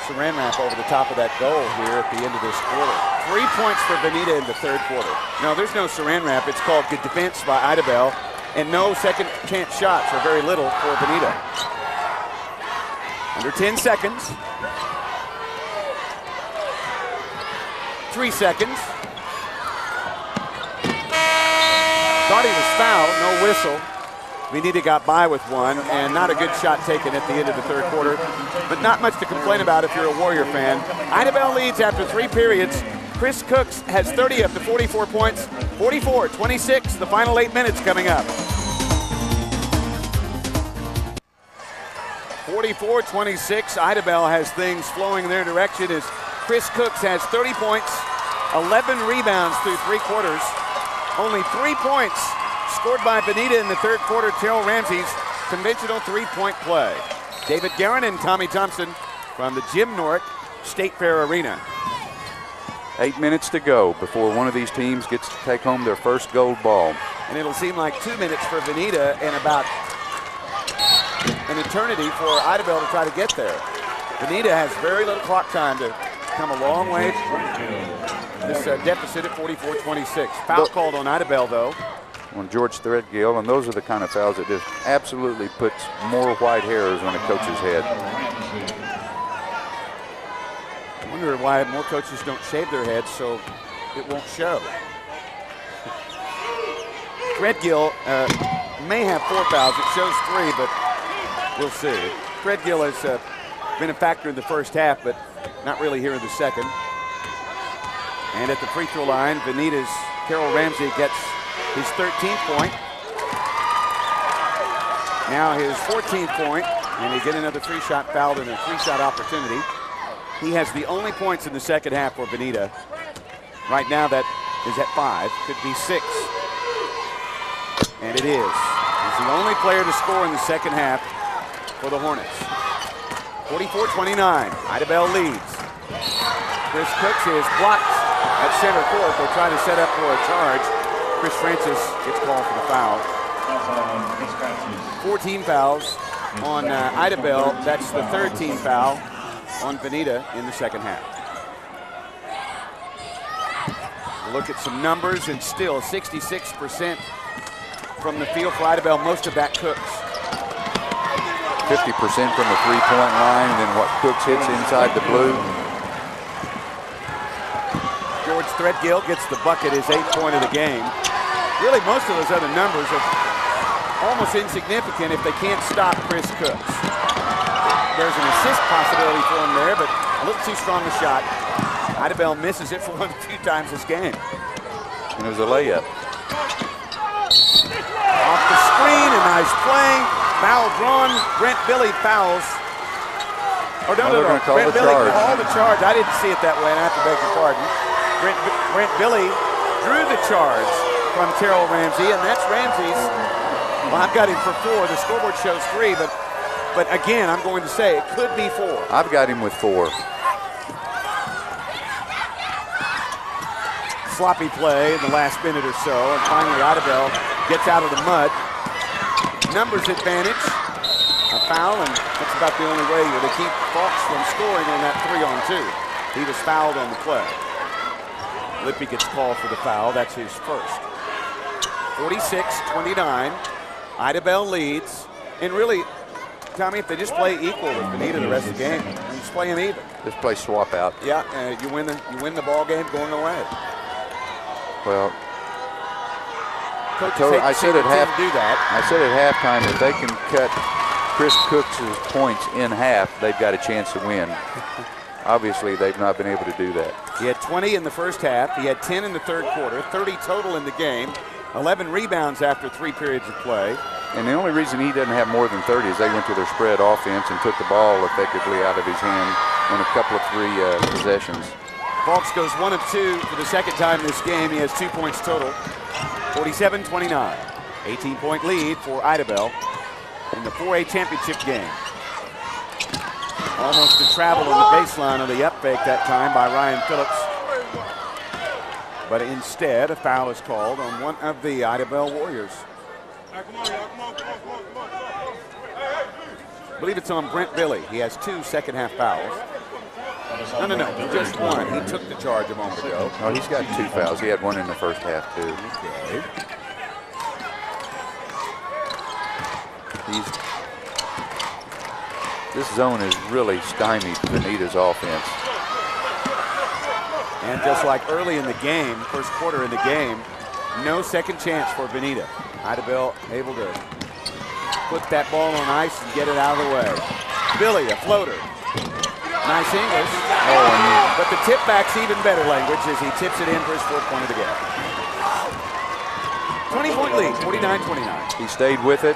B: saran wrap over the top of that goal here at the end of this quarter. 3 points for Bonita in the third quarter. No, there's no saran wrap. It's called good defense by Idabel, and no second chance shots, or very little, for Bonita. Under 10 seconds. 3 seconds. Thought he was fouled, no whistle. Bonita got by with one, and not a good shot taken at the end of the third quarter, but not much to complain about if you're a Warrior fan. Idabel leads after 3 periods. Chris Cooks has 30 of the 44 points, 44-26, the final 8 minutes coming up. 44-26, Idabel has things flowing in their direction as Chris Cooks has 30 points, 11 rebounds through 3 quarters. Only 3 points scored by Bonita in the third quarter. Terrell Ramsey's conventional 3-point play. David Guerin and Tommy Thompson from the Jim Norick State Fair Arena.
C: 8 minutes to go before one of these teams gets to take home their first gold ball.
B: And it'll seem like 2 minutes for Bonita and about an eternity for Idabel to try to get there. Bonita has very little clock time to come a long way. This deficit at 44-26. Foul called on Idabel, though.
C: On George Threadgill, and those are the kind of fouls that just absolutely puts more white hairs on a coach's head.
B: I wonder why more coaches don't shave their heads so it won't show. Threadgill may have 4 fouls. It shows 3, but we'll see. Threadgill has been a factor in the first half, but not really here in the second. And at the free throw line, Bonita's Carroll Ramsey gets his 13th point. Now his 14th point, and he get another three-shot foul and a three-shot opportunity. He has the only points in the second half for Bonita. Right now that is at 5, could be 6. And it is. He's the only player to score in the second half for the Hornets. 44-29, Idabel leads. Chris Cooks is blocked at center court. They're trying to set up for a charge. Chris Francis gets called for the foul. 14 fouls on Idabel. That's the 13th foul on Bonita in the second half. Look at some numbers, and still 66% from the field for Idabel. Most of that Cooks.
C: 50% from the three-point line, and then what Cooks hits inside the blue.
B: George Threadgill gets the bucket, his 8th point of the game. Really, most of those other numbers are almost insignificant if they can't stop Chris Cooks. There's an assist possibility for him there, but a little too strong a shot. Idabel misses it for one of the few times this game.
C: And it was a layup.
B: Off the screen, a nice play. Foul drawn. Brent Billy fouls. Or no. Brent Billy called the charge. I didn't see it that way, and I have to beg your pardon. Brent Billy drew the charge from Terrell Ramsey, and that's Ramsey's. Well, I've got him for 4. The scoreboard shows 3, but again, I'm going to say it could be 4.
C: I've got him with 4.
B: Sloppy play in the last minute or so, and finally Idabel gets out of the mud. Numbers advantage, a foul, and that's about the only way to keep Fox from scoring on that 3-on-2. He was fouled on the play. Lippy gets called for the foul. That's his first. 46-29. Idabel leads, and really, Tommy, if they just play equal with Bonita the rest of the game, just play them even.
C: Just play swap out.
B: Yeah, you win the ball game going away.
C: Well,
B: I said at
C: halftime, if they can cut Chris Cooks' points in half, they've got a chance to win. Obviously, they've not been able to do that.
B: He had 20 in the first half. He had 10 in the third quarter, 30 total in the game, 11 rebounds after 3 periods of play.
C: And the only reason he doesn't have more than 30 is they went to their spread offense and took the ball effectively out of his hand on a couple of 3 possessions.
B: Falks goes 1 of 2 for the second time this game. He has 2 points total. 47-29. 18-point lead for Idabel in the 4A championship game. Almost a travel on the baseline of the up fake that time by Ryan Phillips. But instead, a foul is called on one of the Idabel Warriors. I believe it's on Brent Billy. He has 2 second half fouls. No, just 1. He took the charge a moment ago.
C: Oh, he's got 2 fouls. He had 1 in the first half, too. Okay. This zone has really stymied Bonita's offense.
B: And just like early in the game, first quarter in the game, no second chance for Bonita. Idabel able to put that ball on ice and get it out of the way. Billy, a floater. Nice English. But the tip back's even better language as he tips it in for his 4th point of the game. 20-point lead, 49-29.
C: He stayed with it,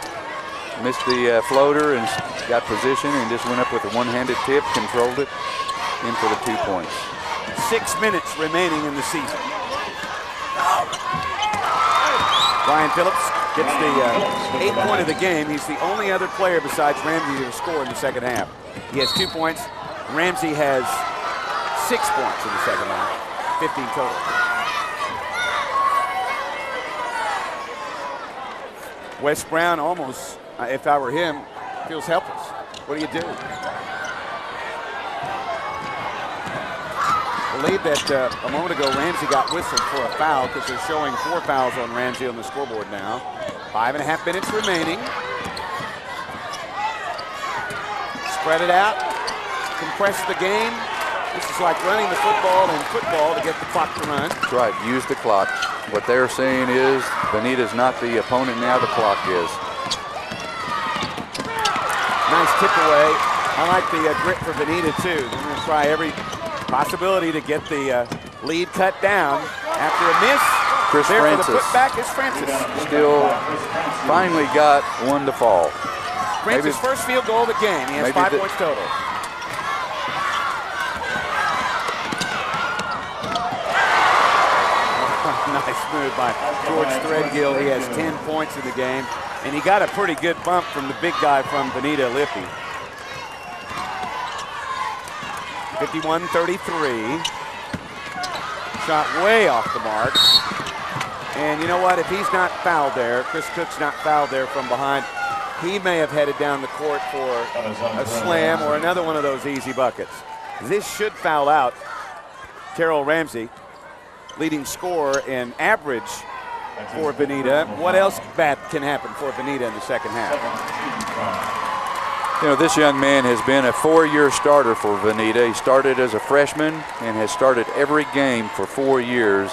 C: missed the floater and got position and just went up with a one-handed tip, controlled it, in for the 2 points.
B: 6 minutes remaining in the season. Ryan Phillips gets the 8th point of the game. He's the only other player besides Ramsey to score in the second half. He has 2 points. Ramsey has 6 points in the second half, 15 total. Wes Brown almost, if I were him, feels helpless. What do you do? I believe that a moment ago Ramsey got whistled for a foul because they're showing 4 fouls on Ramsey on the scoreboard now. 5.5 minutes remaining. Spread it out. Compress the game. This is like running the football in football to get the clock to run.
C: That's right, use the clock. What they're saying is Bonita's not the opponent now, the clock is.
B: Nice tip away I like the grit for Bonita, too. They're going to try every possibility to get the lead cut down. After a miss,
C: Chris
B: there
C: Francis.
B: for the putback is Francis.
C: Still finally got one to fall.
B: Francis' first field goal of the game. He has 5 points total. Nice move by George Threadgill. He has 10 points in the game, and he got a pretty good bump from the big guy from Bonita, Lippy. 51-33. Shot way off the mark. And you know what? If he's not fouled there, Chris Cook's not fouled there from behind, he may have headed down the court for a slam or another one of those easy buckets. This should foul out Terrell Ramsey, leading scorer in average for Bonita. What else bad can happen for Bonita in the second half?
C: You know, this young man has been a 4-year starter for Bonita. He started as a freshman and has started every game for 4 years.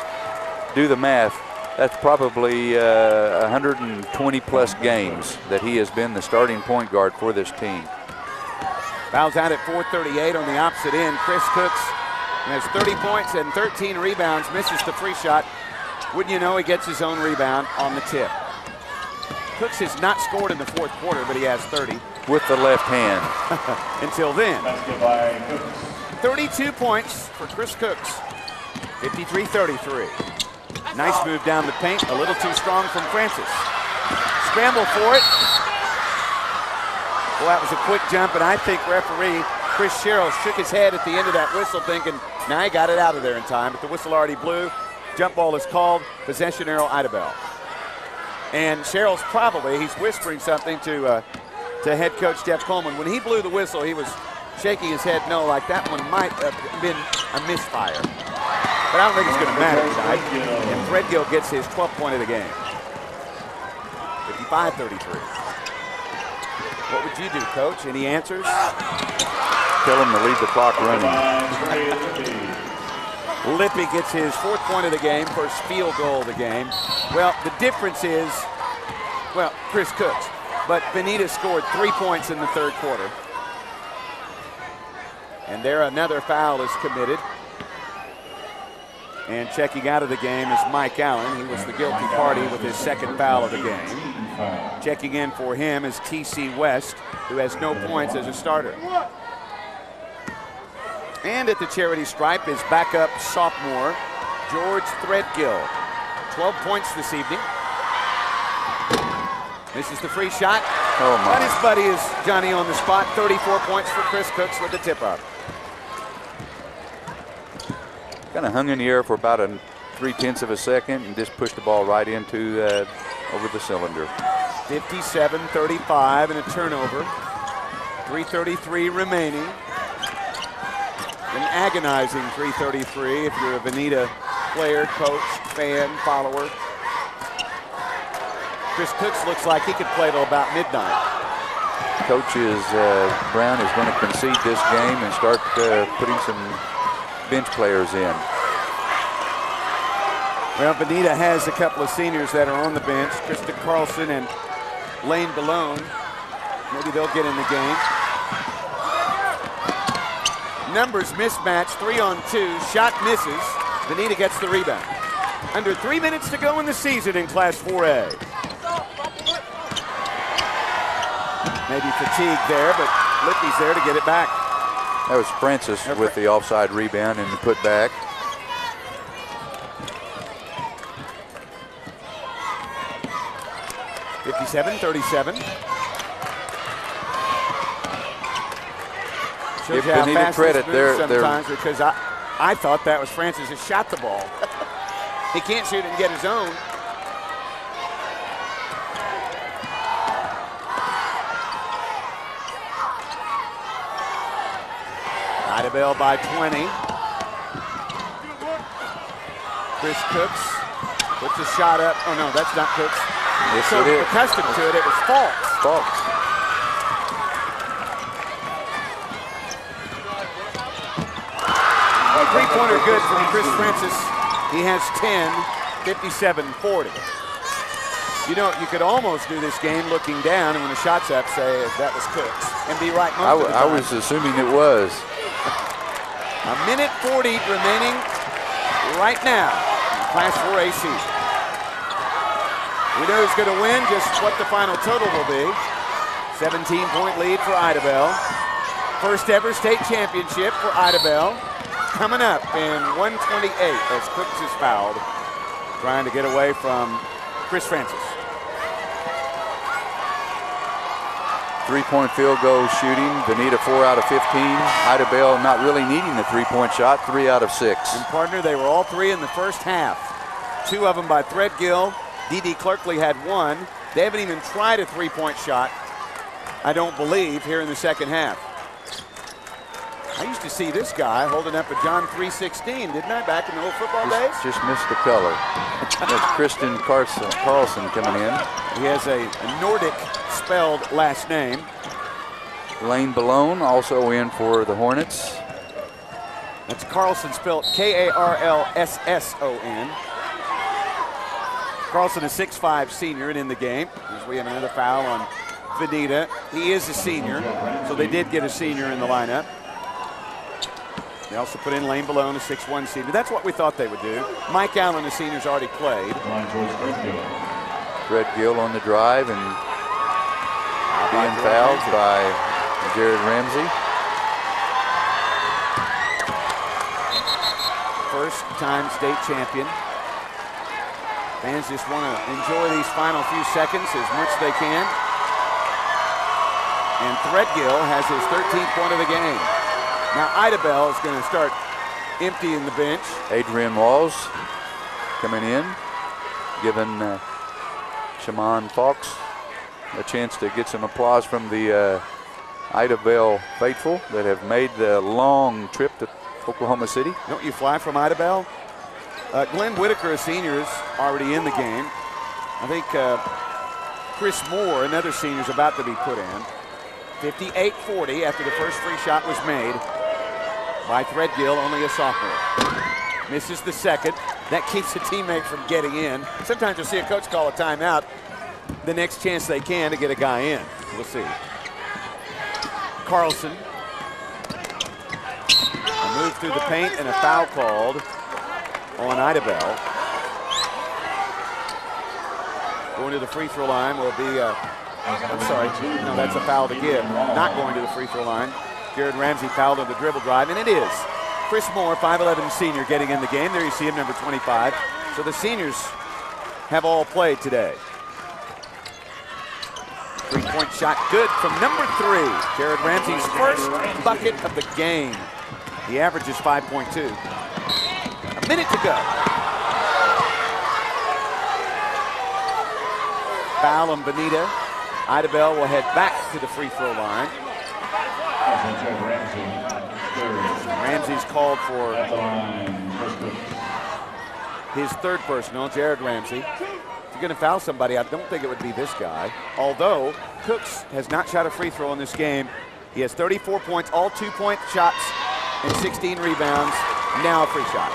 C: Do the math. That's probably 120 plus games that he has been the starting point guard for this team.
B: Fouls out at 4:38 on the opposite end. Chris Cooks has 30 points and 13 rebounds, misses the free shot. Wouldn't you know, he gets his own rebound on the tip. Cooks has not scored in the fourth quarter, but he has 30.
C: With the left hand.
B: Until then. 32 points for Chris Cooks. 53-33. Nice move down the paint, a little too strong from Francis. Scramble for it. Well, that was a quick jump, and I think referee Chris Sherrill shook his head at the end of that whistle thinking, nah, he got it out of there in time, but the whistle already blew. Jump ball is called, possession arrow, Idabel. And Sherrill's he's whispering something to head coach Jeff Coleman. When he blew the whistle, he was shaking his head no, like that one might have been a misfire. But I don't think it's going to matter tonight. And Threadgill gets his 12th point of the game. 55-33. What would you do, Coach? Any answers?
C: Tell him to leave the clock running.
B: Lippy gets his 4th point of the game, first field goal of the game. Well, the difference is, well, Chris Cooks. But Bonita scored 3 points in the third quarter. And there another foul is committed. And checking out of the game is Mike Allen. He was the guilty party with his 2nd foul of the game. Checking in for him is T.C. West, who has no points as a starter. And at the charity stripe is backup sophomore George Threadgill. 12 points this evening. This is the free shot.
C: Oh my.
B: And his buddy is Johnny on the spot. 34 points for Chris Cooks with the tip-up.
C: Kind of hung in the air for about 0.3 of a second and just pushed the ball right into over the cylinder.
B: 57-35 and a turnover. 3:33 remaining. An agonizing 3:33 if you're a Bonita player, coach, fan, follower. Chris Cooks looks like he could play till about midnight.
C: Coach Brown is going to concede this game and start putting some bench players in.
B: Well, Bonita has a couple of seniors that are on the bench, Krista Carlson and Lane Balone. Maybe they'll get in the game. Numbers mismatched, 3-on-2, shot misses. Bonita gets the rebound. Under 3 minutes to go in the season in Class 4A. Maybe fatigue there, but Lippy's there to get it back.
C: That was Francis with the offside rebound and the putback.
B: (57-37).
C: Give Bonita credit there.
B: Sometimes because I thought that was Francis who shot the ball. He can't shoot it and get his own. Idabel by 20. Chris Cooks puts a shot up. Oh no, that's not Cooks.
C: Yes,
B: so
C: it is.
B: accustomed to it, it was false.
C: False.
B: Three-pointer good from Chris Francis. He has 10, 57-40. You know, you could almost do this game looking down, and when the shot's up, say that was Cooks, and be right most of the time.
C: I was assuming it was.
B: A minute 40 remaining right now in Class 4A season. We know who's going to win, just what the final total will be. 17-point lead for Idabel. First ever state championship for Idabel. Coming up in 128 as Cooks is fouled, trying to get away from Chris Francis.
C: Three-point field goal shooting. Bonita 4 out of 15. Idabel not really needing the three-point shot, 3 out of 6.
B: And partner, they were all 3 in the first half. 2 of them by Threadgill. D.D. Clerkley had 1. They haven't even tried a three-point shot, I don't believe, here in the second half. I used to see this guy holding up a John 3:16, didn't I, back in the old football days?
C: Just missed the color. That's Kristen Carlson coming in.
B: He has a Nordic spelled last name.
C: Lane Balone also in for the Hornets.
B: That's Carlson spelled Karlsson. Carlson, a 6'5" senior and in the game. As we have another foul on Bonita. He is a senior, so they did get a senior in the lineup. They also put in Lane Balone, a 6'1" senior. That's what we thought they would do. Mike Allen, the senior's already played.
C: Threadgill on the drive and being fouled by Jared Ramsey.
B: First-time state champion. Fans just want to enjoy these final few seconds as much as they can. And Threadgill has his 13th point of the game. Now Idabel is going to start emptying the bench.
C: Adrian Walls coming in, giving Shaman Fox a chance to get some applause from the Idabel faithful that have made the long trip to Oklahoma City.
B: Don't you fly from Idabel? Glenn Whitaker, a senior, is already in the game. I think Chris Moore, another senior, is about to be put in. 58-40 after the first free shot was made by Threadgill, only a sophomore. Misses the second. That keeps a teammate from getting in. Sometimes you'll see a coach call a timeout the next chance they can to get a guy in. We'll see. Carlson. A move through the paint and a foul called on Idabel. Going to the free throw line will be, I'm sorry, no, that's a foul to give. Not going to the free throw line. Jared Ramsey fouled on the dribble drive, and it is Chris Moore, 5'11" senior, getting in the game. There you see him, number 25. So the seniors have all played today. Three-point shot good from number 3. Jared Ramsey's first bucket of the game. The average is 5.2. A minute to go. Foul on Bonita. Idabel will head back to the free throw line. Ramsey's called for his third personal, Jared Ramsey. If you're going to foul somebody, I don't think it would be this guy. Although Cooks has not shot a free throw in this game. He has 34 points, all 2-point shots, and 16 rebounds. Now a free shot.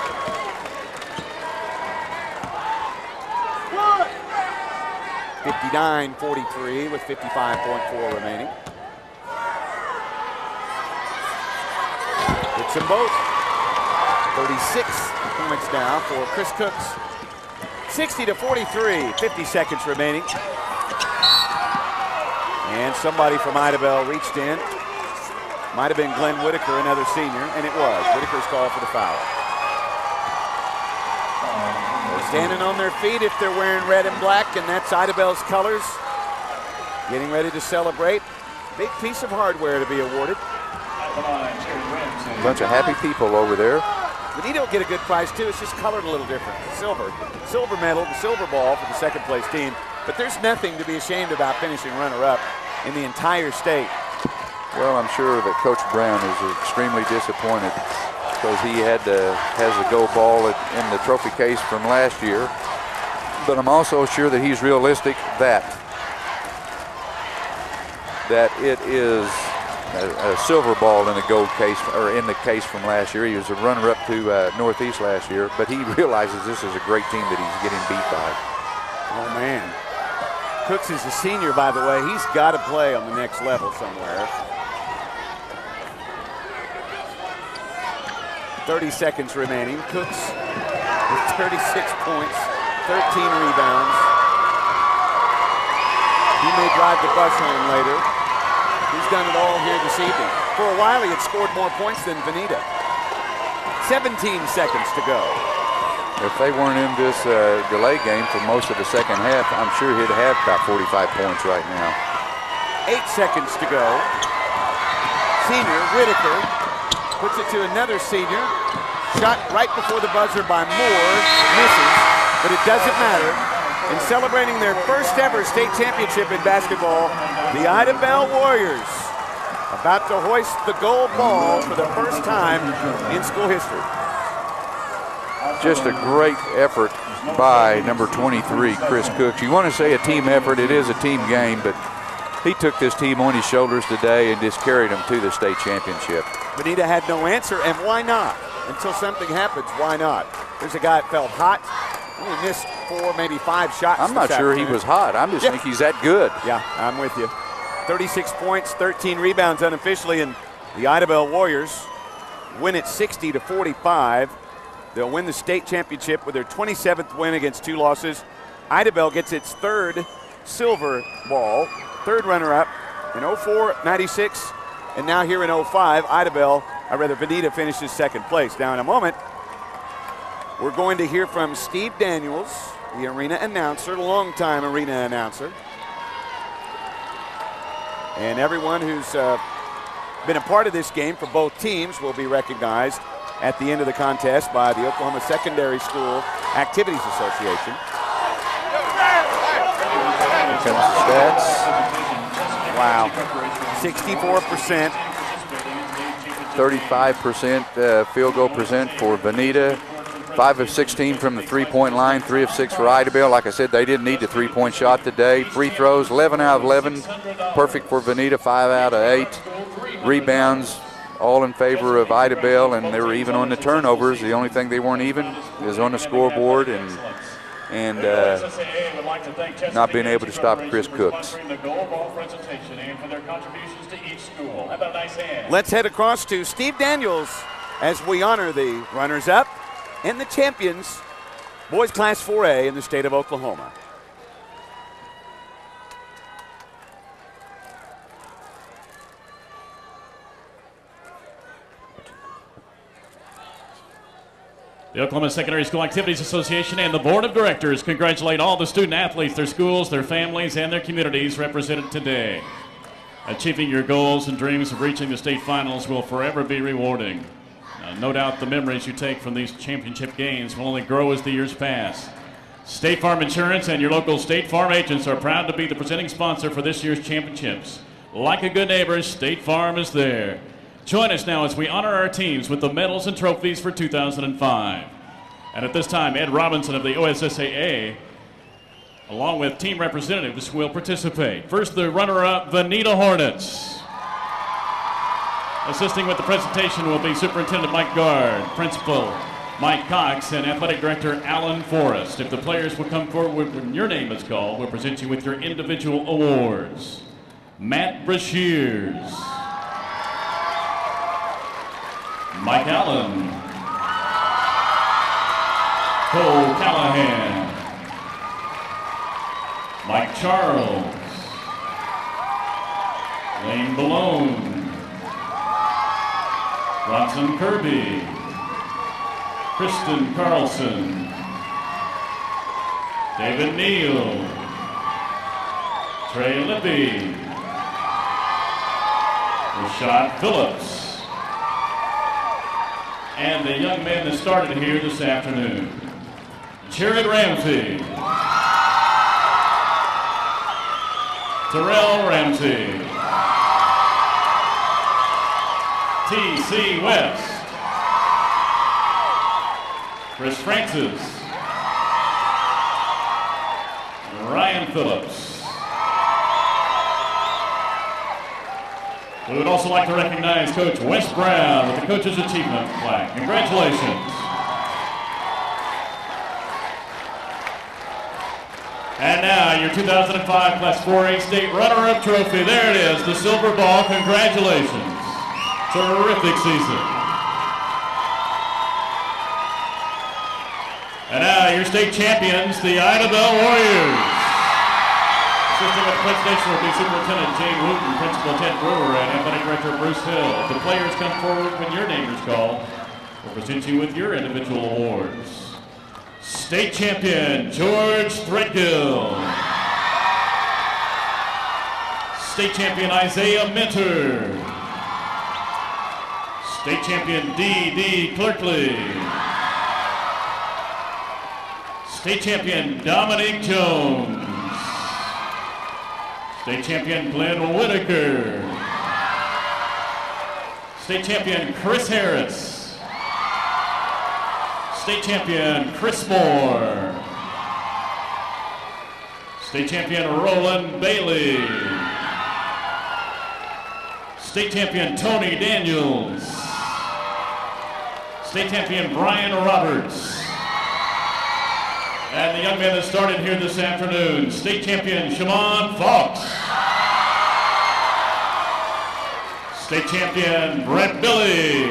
B: (59-43) with 55.4 remaining. Hits them both. 36 points now for Chris Cooks. 60-43, 50 seconds remaining. And somebody from Idabel reached in. Might have been Glenn Whitaker, another senior, and it was. Whitaker's called for the foul. They're standing on their feet if they're wearing red and black, and that's Idabel's colors. Getting ready to celebrate. Big piece of hardware to be awarded.
C: A bunch of happy people over there.
B: But he don't get a good prize too. It's just colored a little different. Silver medal, the silver ball for the second place team. But there's nothing to be ashamed about finishing runner-up in the entire state.
C: Well, I'm sure that Coach Brown is extremely disappointed because he has a gold ball in the trophy case from last year. But I'm also sure that he's realistic that it is a silver ball in the gold case, or in the case from last year. He was a runner-up to Northeast last year, but he realizes this is a great team that he's getting beat by.
B: Oh man, Cooks is a senior, by the way. He's got to play on the next level somewhere. 30 seconds remaining. Cooks with 36 points, 13 rebounds. He may drive the bus home later. He's done it all here this evening. For a while, he had scored more points than Veneta. 17 seconds to go.
C: If they weren't in this delay game for most of the second half, I'm sure he'd have about 45 points right now.
B: 8 seconds to go. Senior Whitaker puts it to another senior. Shot right before the buzzer by Moore. Misses, but it doesn't matter. In celebrating their first ever state championship in basketball, the Idabel Warriors about to hoist the gold ball for the first time in school history.
C: Just a great effort by number 23, Chris Cooks. You want to say a team effort, it is a team game, but he took this team on his shoulders today and just carried them to the state championship.
B: Veneta had no answer, and why not? Until something happens, why not? There's a guy that felt hot. He missed 4, maybe 5 shots.
C: I'm not sure he was hot. I just think he's that good.
B: Yeah, I'm with you. 36 points, 13 rebounds unofficially, and the Idabel Warriors win it 60-45. They'll win the state championship with their 27th win against 2 losses. Idabel gets its 3rd silver ball, 3rd runner-up in 04, 96, and now here in 05, Veneta finishes 2nd place. Now in a moment, we're going to hear from Steve Daniels, the arena announcer, longtime arena announcer. And everyone who's been a part of this game for both teams will be recognized at the end of the contest by the Oklahoma Secondary School Activities Association.
C: Here comes the stats.
B: Wow. 64%.
C: 35% field goal percent for Veneta. 5 of 16 from the three-point line, 3 of 6 for Idabel. Like I said, they didn't need the three-point shot today. Free throws, 11 out of 11. Perfect for Veneta, 5 out of 8. Rebounds, all in favor of Idabel, and they were even on the turnovers. The only thing they weren't even is on the scoreboard and not being able to stop Chris Cooks.
B: Let's head across to Steve Daniels as we honor the runners-up and the champions, boys Class 4A in the state of Oklahoma.
D: The Oklahoma Secondary School Activities Association and the Board of Directors congratulate all the student athletes, their schools, their families, and their communities represented today. Achieving your goals and dreams of reaching the state finals will forever be rewarding. No doubt the memories you take from these championship games will only grow as the years pass. State Farm Insurance and your local State Farm agents are proud to be the presenting sponsor for this year's championships. Like a good neighbor, State Farm is there. Join us now as we honor our teams with the medals and trophies for 2005. And at this time, Ed Robinson of the OSSAA, along with team representatives, will participate. First, the runner-up, Veneta Hornets. Assisting with the presentation will be Superintendent Mike Gard, Principal Mike Cox, and Athletic Director Alan Forrest. If the players will come forward when your name is called, we'll present you with your individual awards. Matt Brashears, Mike Allen, Cole Callahan, Mike Charles, Lane Balone, Bronson Kirby, Kristen Carlson, David Neal, Trey Lippy, Rashad Phillips, and the young man that started here this afternoon, Jared Ramsey, Terrell Ramsey, T.C. West, Chris Francis, Ryan Phillips. We would also like to recognize Coach Wes Brown with the Coach's Achievement Plaque. Congratulations. And now your 2005 Class 4A State Runner-Up Trophy. There it is, the silver ball. Congratulations. Terrific season. And now your state champions, the Idabel Warriors. Assisting with the presentation will be Superintendent Jane Wooten, Principal Ted Brewer, and Athletic Director Bruce Hill. If the players come forward when your name is called, we'll present you with your individual awards. State champion, George Threadgill. State champion, Isaiah Minter. State champion, D.D. Clerkley. State champion, Dominic Jones. State champion, Glenn Whitaker. State champion, Chris Harris. State champion, Chris Moore. State champion, Roland Bailey. State champion, Tony Daniels. State champion, Brian Roberts. And the young man that started here this afternoon, state champion, Shimon Fox. State champion, Brett Billy.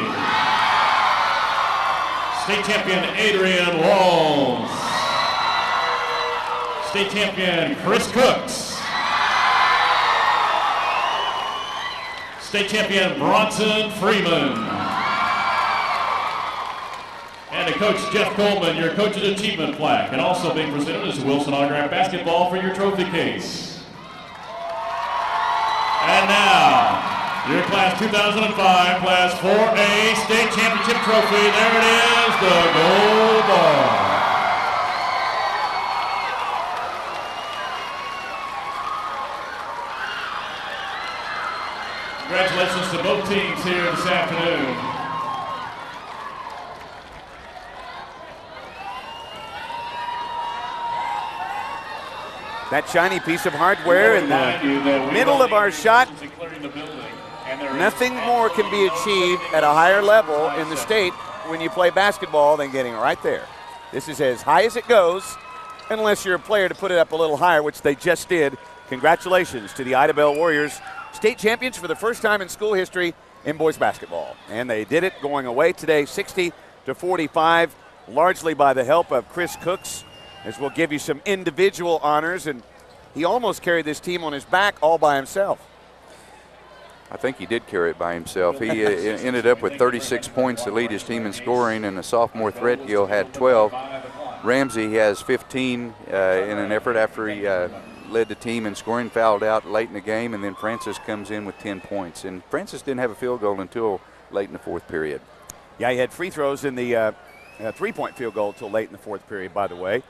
D: State champion, Adrian Walls. State champion, Chris Cooks. State champion, Bronson Freeman. And to Coach Jeff Coleman, your Coach's Achievement Plaque. And also being presented is a Wilson Autograph Basketball for your trophy case. And now, your Class 2005, Class 4A State Championship Trophy. There it is, the gold ball. Congratulations to both teams here this afternoon.
B: That shiny piece of hardware in the middle of our shot. Nothing more can be achieved at a higher level in the state when you play basketball than getting right there. This is as high as it goes, unless you're a player to put it up a little higher, which they just did. Congratulations to the Idabel Warriors, state champions for the first time in school history in boys basketball. And they did it going away today, 60-45, largely by the help of Chris Cooks, as we'll give you some individual honors. And he almost carried this team on his back all by himself.
C: I think he did carry it by himself. He ended up with 36 points to lead his team in scoring, and the sophomore Threadgill had 12. Ramsey has 15 in an effort after he led the team in scoring, fouled out late in the game, and then Francis comes in with 10 points. And Francis didn't have a field goal until late in the fourth period.
B: Yeah, he had free throws in the three-point field goal until late in the fourth period, by the way.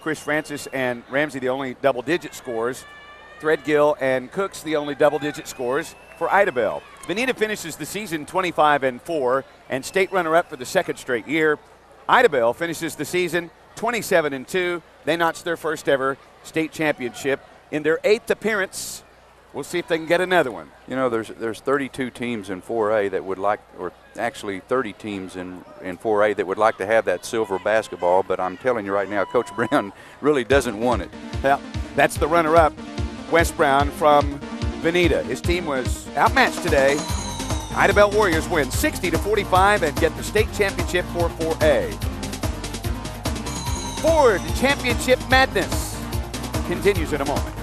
B: Chris Francis and Ramsey, the only double-digit scorers. Threadgill and Cooks, the only double-digit scorers for Idabel. Bonita finishes the season 25-4 and state runner-up for the second straight year. Idabel finishes the season 27-2. They notched their first ever state championship in their 8th appearance. We'll see if they can get another one.
C: You know, there's 32 teams in 4A that would like, or actually 30 teams in 4A that would like to have that silver basketball, but I'm telling you right now, Coach Brown really doesn't want it.
B: Yeah, that's the runner-up, Wes Brown from Bonita. His team was outmatched today. Idabel Warriors win 60-45 and get the state championship for 4A. Ford Championship Madness continues in a moment.